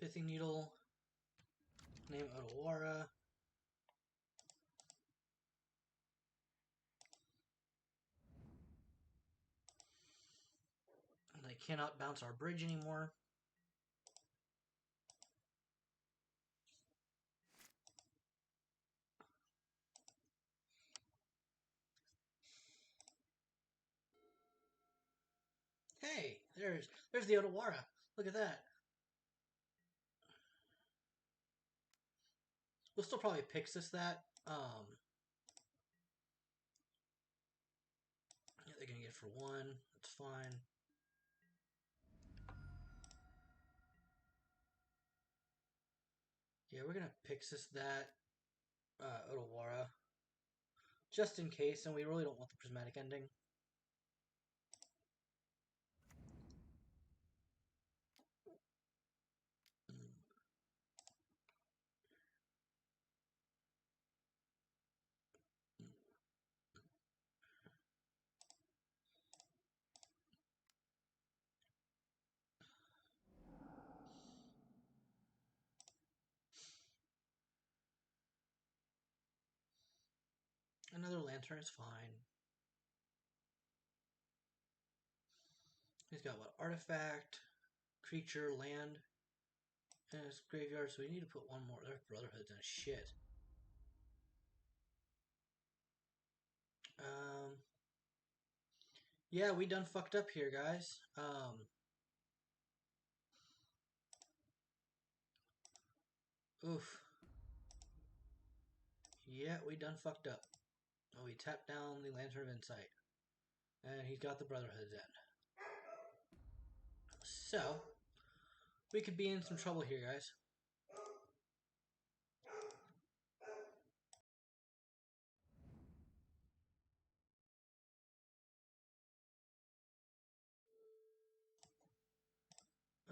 Pithing Needle, name Otawara. And they cannot bounce our bridge anymore. Hey, there's the Otawara. Look at that. We'll still probably Pixis that. Yeah, they're gonna get it for 1. That's fine. Yeah, we're gonna Pixis that Otawara. Just in case, and we really don't want the Prismatic ending. Another Lantern is fine. He's got what? Artifact, creature, land in his graveyard, so we need to put one more. Their Brotherhood's in shit. Yeah, we done fucked up here, guys. Oof. Yeah, we done fucked up. Oh, we tapped down the Lantern of Insight. And he's got the Brotherhood's end. So, we could be in some trouble here, guys.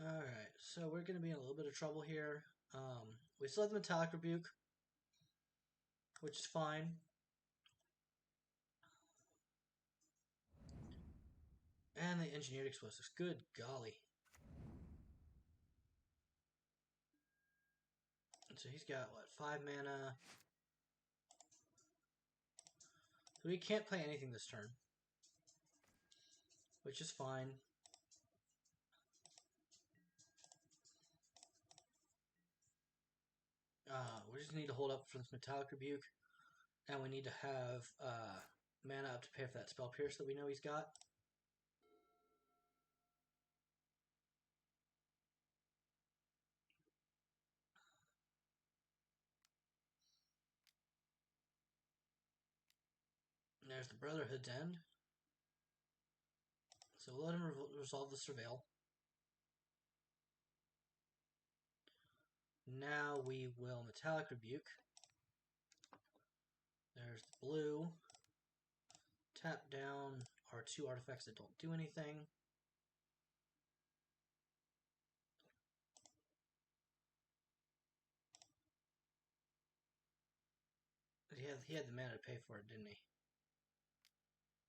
Alright, so we're going to be in a little bit of trouble here. We still have the Metallic Rebuke, which is fine. And the Engineered Explosives. Good golly. So he's got, what, 5 mana. So he can't play anything this turn, which is fine. We just need to hold up for this Metallic Rebuke. And we need to have mana up to pay for that Spell Pierce that we know he's got. And there's the Brotherhood's End. So we'll let him resolve the Surveil. Now we will Metallic Rebuke. There's the blue. Tap down our 2 artifacts that don't do anything. He had the mana to pay for it, didn't he?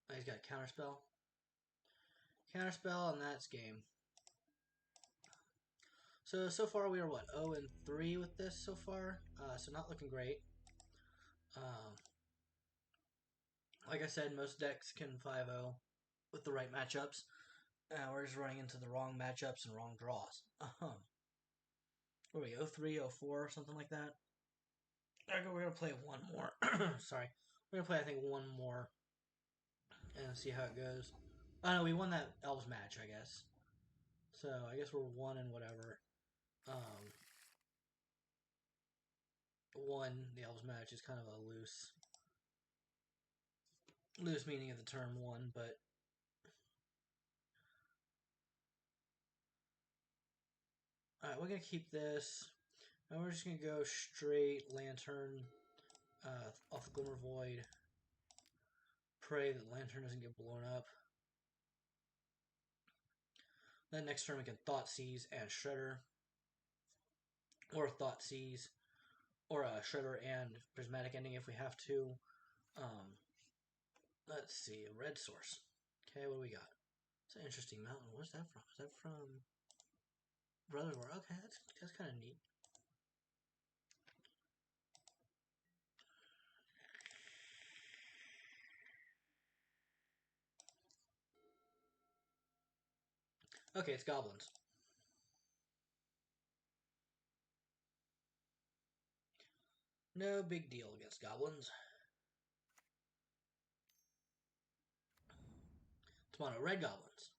Oh, he's got Counterspell. Counterspell, and that's game. So far we are, what, 0-3 with this so far? So not looking great. Like I said, most decks can 5-0 with the right matchups. We're just running into the wrong matchups and wrong draws. What are we, 0-3, 0-4, something like that? We're going to play one more. Sorry. We're going to play, I think, one more. And see how it goes. Oh, no, we won that Elves match, I guess. So, I guess we're 1 and whatever. Won the Elves match is kind of a loose meaning of the term 1, but we're gonna keep this, and we're just gonna go straight Lantern off the Glimmer Void. Pray that Lantern doesn't get blown up. Then next turn we can Thought Seize and Shredder, or Thought Seize, or Shredder and Prismatic Ending if we have to. Let's see, a red source. Okay, what do we got? It's an interesting mountain. Where's that from? Is that from Brothers War? Okay, that's kind of neat. Okay, it's goblins. No big deal against goblins. It's mono red goblins.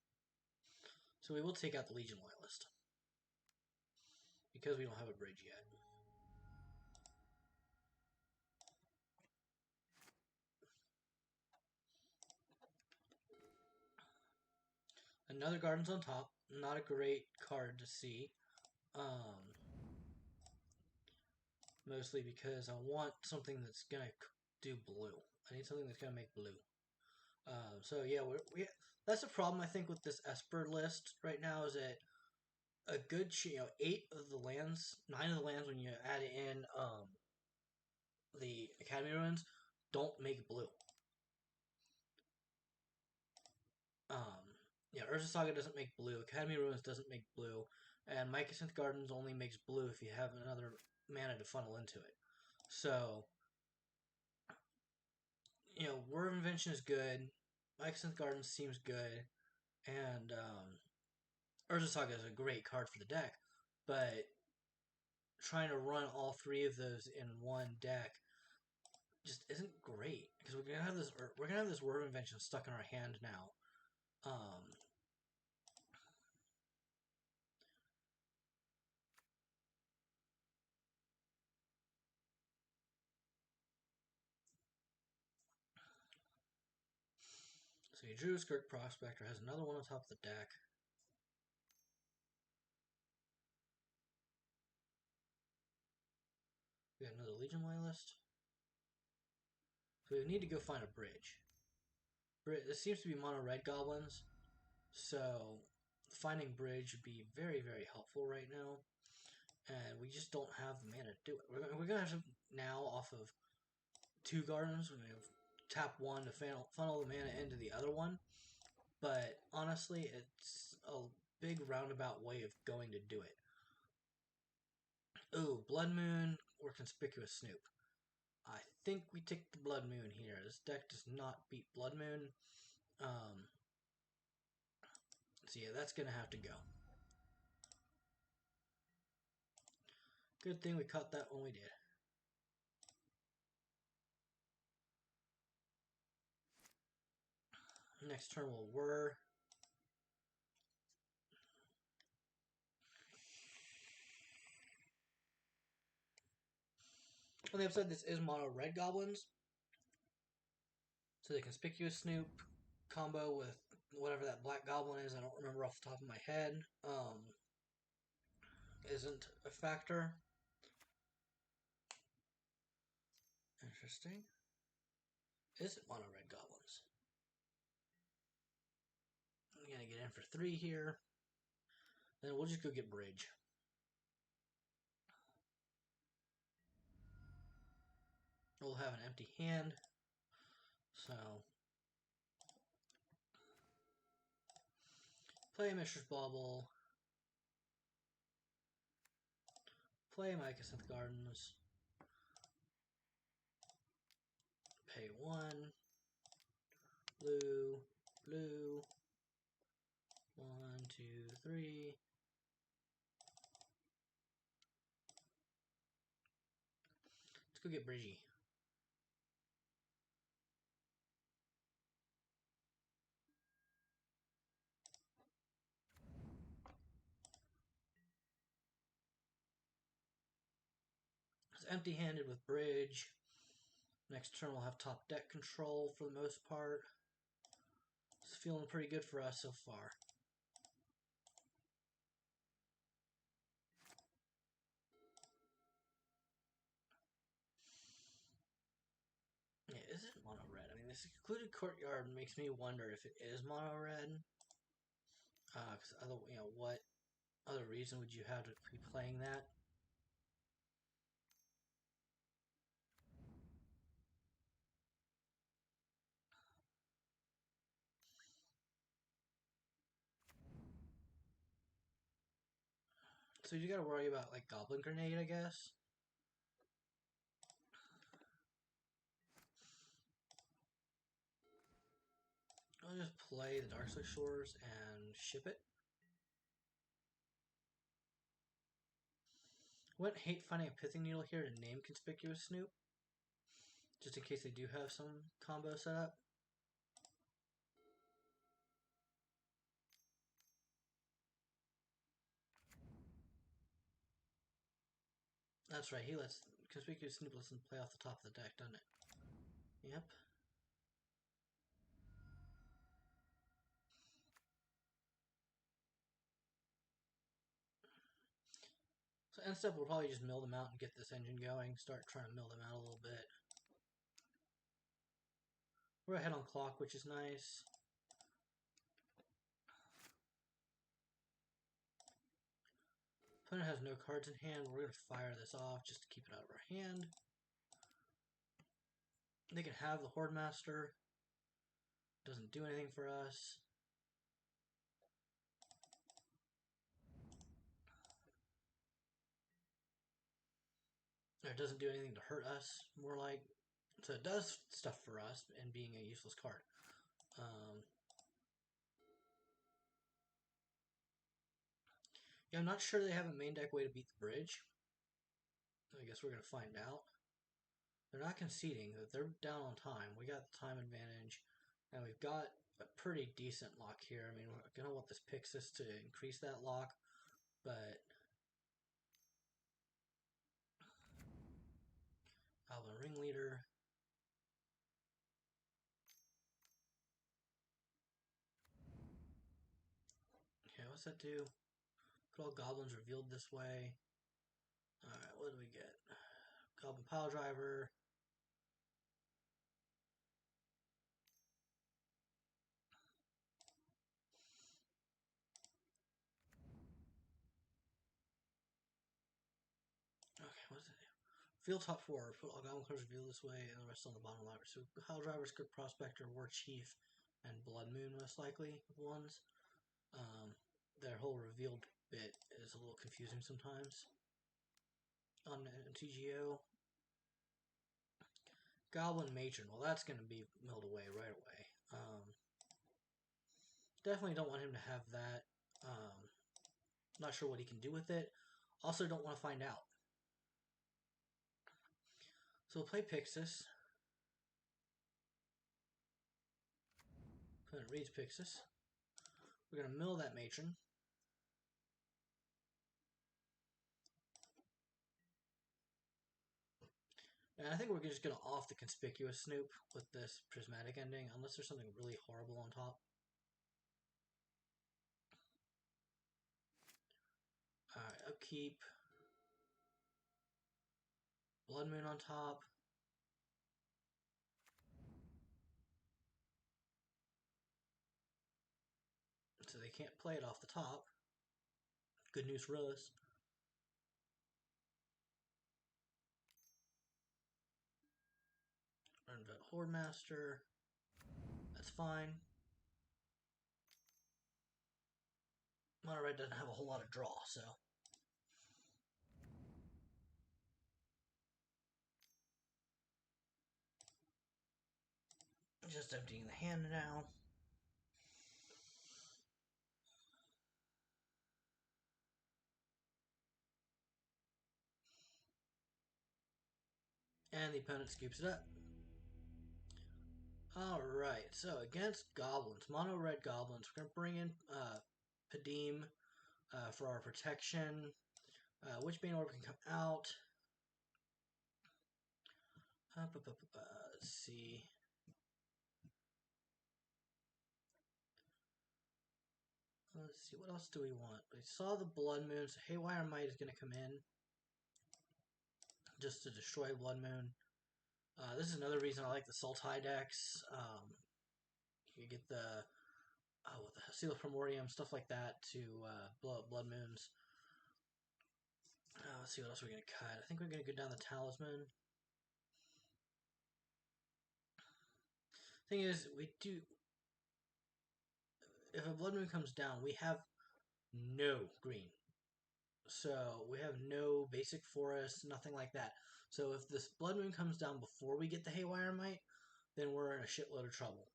So we will take out the Legion Loyalist. Because we don't have a bridge yet. Another Gardens on top. Not a great card to see. Mostly because I want something that's going to do blue. I need something that's going to make blue. So yeah, we that's the problem I think with this Esper list right now is that a good 8 of the lands, 9 of the lands when you add in the Academy ruins don't make blue. Yeah, Urza Saga doesn't make blue. Academy Ruins doesn't make blue, and Mycosynth Gardens only makes blue if you have another mana to funnel into it. So, Word of Invention is good. Mycosynth Gardens seems good, and Urza Saga is a great card for the deck, but trying to run all 3 of those in one deck just isn't great because we're gonna have this Word of Invention stuck in our hand now. So he drew Skirk Prospector, has another one on top of the deck. We got another Legion Loyalist. So we need to go find a bridge. This seems to be mono red goblins, so finding bridge would be very, very helpful right now. And we just don't have the mana to do it. We're going to have to now off of 2 gardens. We're going to tap 1 to funnel the mana into the other one. But honestly, it's a big roundabout way of going to do it. Ooh, Blood Moon or Conspicuous Snoop. I think we take the Blood Moon here. This deck does not beat Blood Moon. So yeah, that's going to have to go. Good thing we caught that when we did. Next turn will whir. On the upside, this is mono red goblins. So the Conspicuous Snoop combo with whatever that black goblin is, I don't remember off the top of my head, isn't a factor. Interesting. Is it mono red goblins? I'm gonna get in for 3 here. Then we'll just go get bridge. We'll have an empty hand. So play Mishra's Bauble. Play Mycosynth Gardens. Pay 1. Blue. Blue. 1, 2, 3. Let's go get Bridgie. It's empty-handed with bridge. Next turn we'll have top deck control for the most part. It's feeling pretty good for us so far. mono red. I mean, this secluded courtyard makes me wonder if it is mono red. Because what other reason would you have to be playing that? So you gotta worry about like Goblin Grenade, I guess. I'll just play the Darkslick Shores and ship it. Wouldn't hate finding a Pithing Needle here to name Conspicuous Snoop, just in case they do have some combo set up. That's right, he lets Conspicuous Snoop lets them play off the top of the deck, doesn't it? Yep. So end step, we'll probably just mill them out and get this engine going. Start trying to mill them out a little bit. We're ahead on clock, which is nice. Opponent has no cards in hand. We're going to fire this off just to keep it out of our hand. They can have the Horde Master. Doesn't do anything for us. Or it doesn't do anything to hurt us, more like. So it does stuff for us and being a useless card. Yeah, I'm not sure they have a main deck way to beat the bridge. I guess we're going to find out. They're not conceding. They're down on time. We got the time advantage. And we've got a pretty decent lock here. I mean, we're going to want this Pixis to increase that lock. But Goblin Ringleader. Okay, what's that do? Put all goblins revealed this way. Alright, what do we get? Goblin Pile Driver. Okay, what's it do? Field top 4. Put all goblin cards revealed this way and the rest on the bottom library. So Pile Driver, Script Prospector, War Chief, and Blood Moon most likely ones. Their whole revealed bit is a little confusing sometimes on MTGO. Goblin Matron, well that's going to be milled away right away. Definitely don't want him to have that. Not sure what he can do with it. Also don't want to find out. So we'll play Pixis. Opponent reads Pixis. We're going to mill that Matron. And I think we're just going to off the Conspicuous Snoop with this Prismatic ending, unless there's something really horrible on top. Alright, upkeep. Blood Moon on top. So they can't play it off the top. Good news for us. Run the Horde Master. That's fine. Mono Red doesn't have a whole lot of draw, so. Just emptying the hand now. And the opponent scoops it up. Alright, so against goblins, mono red goblins, we're going to bring in Padim for our protection. Witchbane Orb can come out. Let's see. Let's see, what else do we want? We saw the Blood Moon, so Haywire Might is going to come in just to destroy Blood Moon. This is another reason I like the Sultai decks. You get the with the Seal of Primordium, stuff like that to blow up Blood Moons. Let's see what else we're gonna cut. I think we're gonna go down the Talisman. Thing is, we do. If a Blood Moon comes down, we have no green. So we have no basic forest, nothing like that. So if this Blood Moon comes down before we get the Haywire Might, then we're in a shitload of trouble.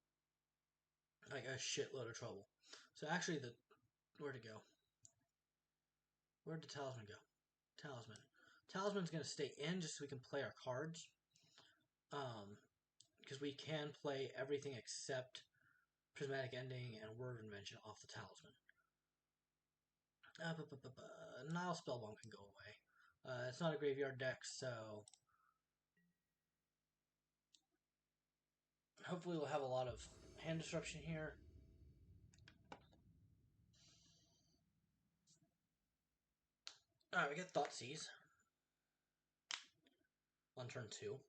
Like a shitload of trouble. So actually, where'd it go? Where'd the Talisman go? Talisman. Talisman's gonna stay in just so we can play our cards. Because we can play everything except Prismatic Ending and Word Invention off the Talisman. Nile Spellbomb can go away. It's not a graveyard deck, so hopefully we'll have a lot of hand disruption here. Alright, we get Thoughtseize on turn 2.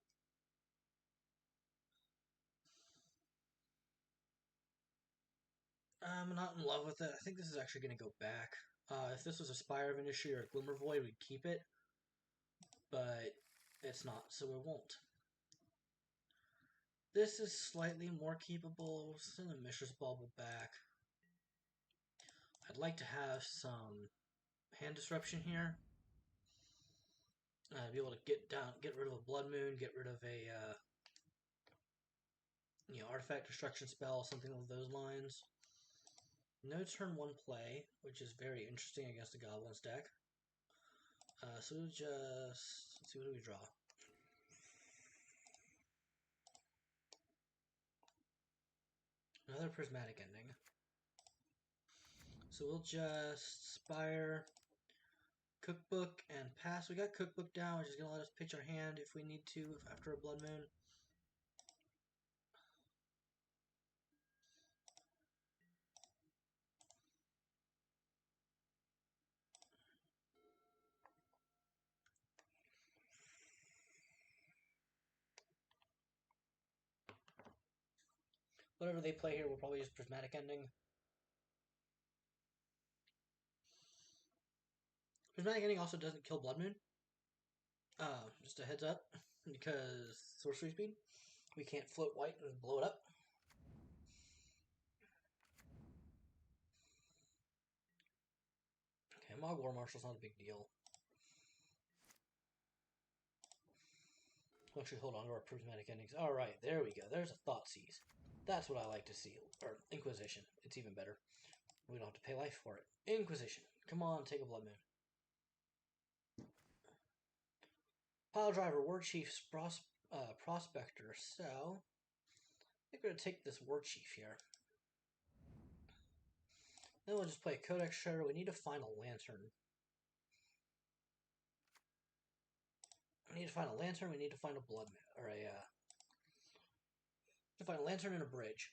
I'm not in love with it. I think this is actually going to go back. If this was a Spire of Industry or a Glimmer Void, we'd keep it. But it's not, so we won't. This is slightly more keepable. Send the Mishra's Bauble back. I'd like to have some hand disruption here. Be able to get rid of a Blood Moon, get rid of a artifact destruction spell, something along those lines. No turn 1 play, which is very interesting against the Goblins deck. So we'll just let's see, what do we draw? Another Prismatic Ending. So we'll just Spire, Cookbook, and pass. We got Cookbook down, which is going to let us pitch our hand if we need to after a Blood Moon. Whatever they play here, we'll probably use Prismatic Ending. Prismatic Ending also doesn't kill Blood Moon. Just a heads up, because sorcery speed. We can't float white and blow it up. Okay, Mog War Marshal's not a big deal. Actually, hold on to our Prismatic Endings. Alright, there we go. There's a Thoughtseize. That's what I like to see. Or Inquisition. It's even better. We don't have to pay life for it. Inquisition. Come on, take a Blood Moon. Pile Driver, War Chief's Prospector. So, I think we're going to take this War Chief here. Then we'll just play a Codex Shredder. We need to find a Lantern. We need to find a Lantern. We need to find a Blood Moon. Or to find a Lantern and a Bridge.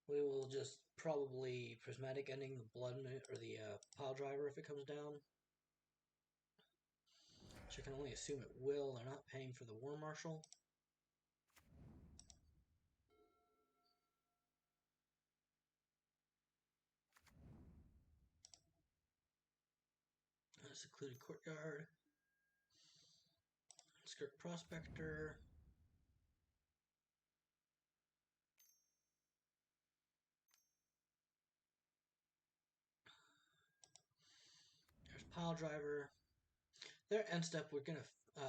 We will just probably Prismatic Ending the Blood Moon, or the Pile Driver if it comes down. Which I can only assume it will. They're not paying for the War Marshal. Secluded Courtyard. Skirt Prospector. There's Pile Driver. Their end step, we're going to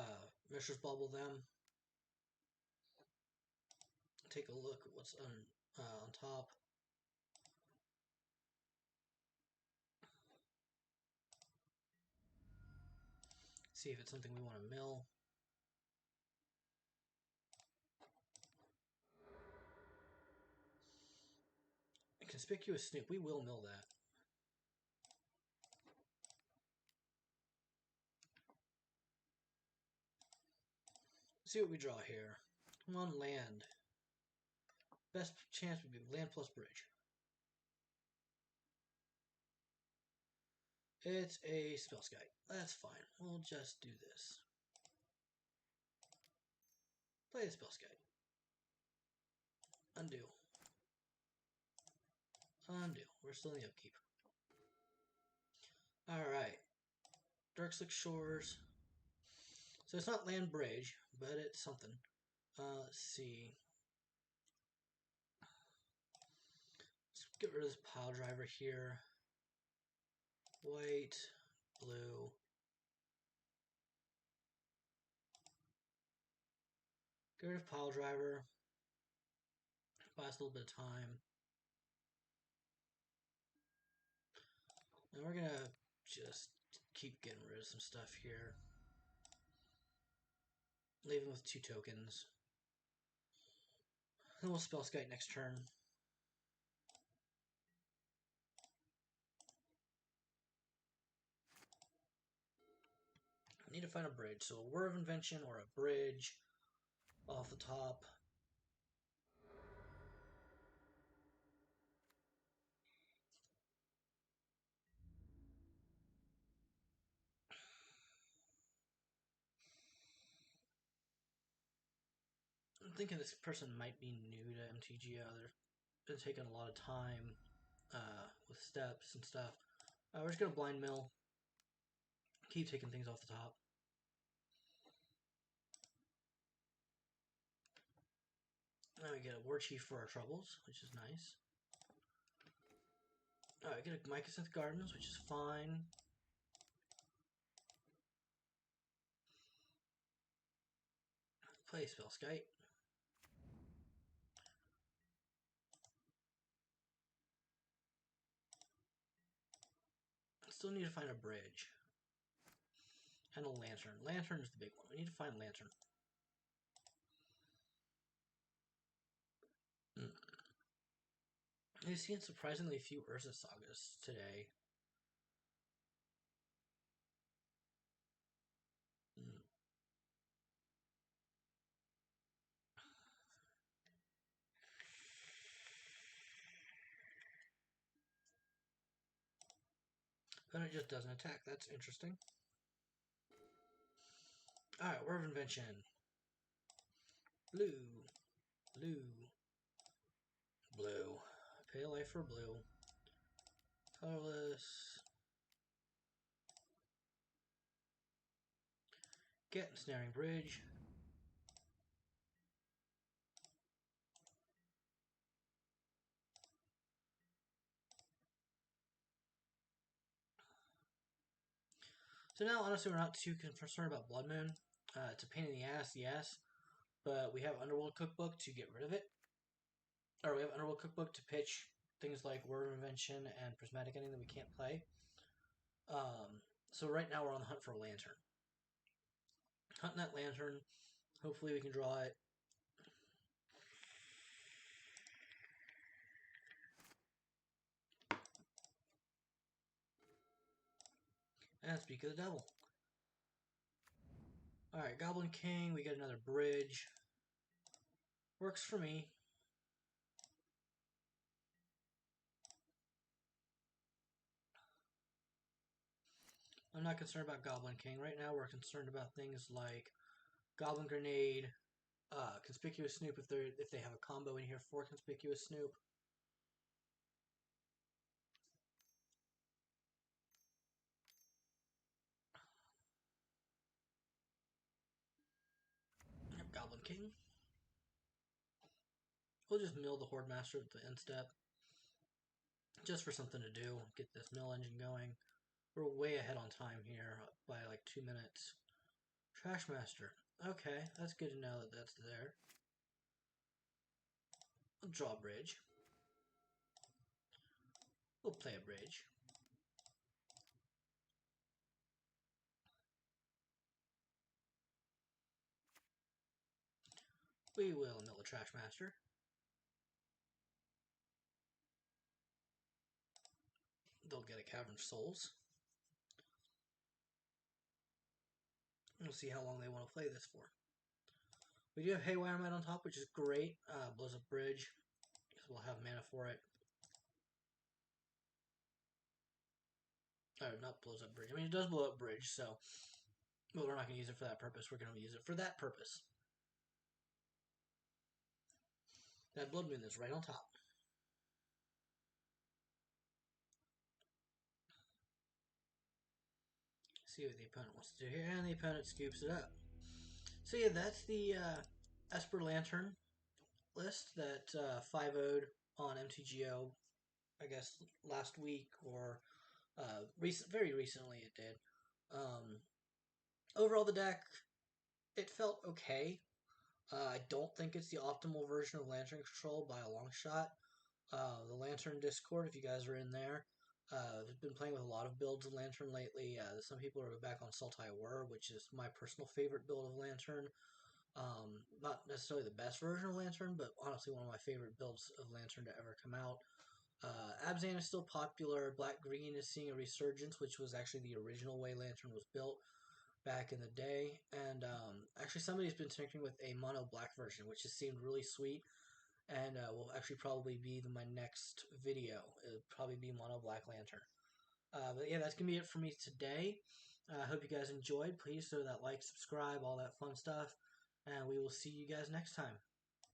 Mishra's Bubble them. Take a look at what's on top. See if it's something we want to mill. A Conspicuous Snoop, we will mill that. See what we draw here. Come on, land. Best chance would be land plus bridge. It's a Spell Sky. That's fine. We'll just do this. Play the Spell Sky. Undo. Undo. We're still in the upkeep. Alright. Darkslick Shores. So it's not Land Bridge, but it's something. Let's see. Let's get rid of this pile driver here. White, blue. Get rid of pile driver. Buy us a little bit of time. And we're gonna just keep getting rid of some stuff here. Leaving with 2 tokens. Then we'll spell Skite next turn. I need to find a bridge. So a Word of Invention or a bridge off the top. I'm thinking this person might be new to MTGO. They've been taking a lot of time with steps and stuff. We're just going to blind mill. Keep taking things off the top. Now we get a War Chief for our troubles, which is nice. Alright, we get a Mycosynth Gardens, which is fine. Play Spell Skite. Still need to find a bridge. And a lantern. Lantern is the big one. We need to find lantern. I've seen surprisingly few Urza Sagas today. Then it just doesn't attack. That's interesting. Alright, Word of Invention. Blue. Blue. Blue. Pay life for blue. Colorless. Get Ensnaring Bridge. So now, honestly, we're not too concerned about Blood Moon. It's a pain in the ass, yes. But we have Underworld Cookbook to get rid of it. Or we have Underworld Cookbook to pitch things like Word of Invention and Prismatic Ending that we can't play. So right now we're on the hunt for a Lantern. Hunting that Lantern. Hopefully we can draw it. And Speak of the Devil. Alright, Goblin King. We get another bridge. Works for me. I'm not concerned about Goblin King. Right now we're concerned about things like Goblin Grenade, Conspicuous Snoop if they have a combo in here for Conspicuous Snoop. Goblin King. We'll just mill the Horde Master at the end step. Just for something to do. Get this mill engine going. We're way ahead on time here by like 2 minutes. Trash Master. Okay, that's good to know that that's there. We'll draw a bridge. We'll play a bridge. We will mill the Trash Master. They'll get a Cavern of Souls. We'll see how long they want to play this for. We do have Haywire Might on top, which is great. Blows up bridge, because we'll have mana for it. Or not blows up bridge. I mean, it does blow up bridge, so... But we're not going to use it for that purpose. We're going to use it for that purpose. That blood moon is right on top. See what the opponent wants to do here, and the opponent scoops it up. So yeah, that's the Esper Lantern list that 5-0'd on MTGO, I guess, last week, or very recently it did. Overall, the deck, it felt okay. I don't think it's the optimal version of Lantern Control by a long shot. The Lantern Discord, if you guys are in there, I've been playing with a lot of builds of Lantern lately. Some people are back on Sultai Whir, which is my personal favorite build of Lantern. Not necessarily the best version of Lantern, but honestly one of my favorite builds of Lantern to ever come out. Abzan is still popular. Black Green is seeing a resurgence, which was actually the original way Lantern was built back in the day. And actually, somebody's been tinkering with a mono black version, which has seemed really sweet. And will actually probably be my next video. It'll probably be mono black Lantern. But yeah, that's gonna be it for me today. I hope you guys enjoyed. Please throw that like, subscribe, all that fun stuff, and we will see you guys next time.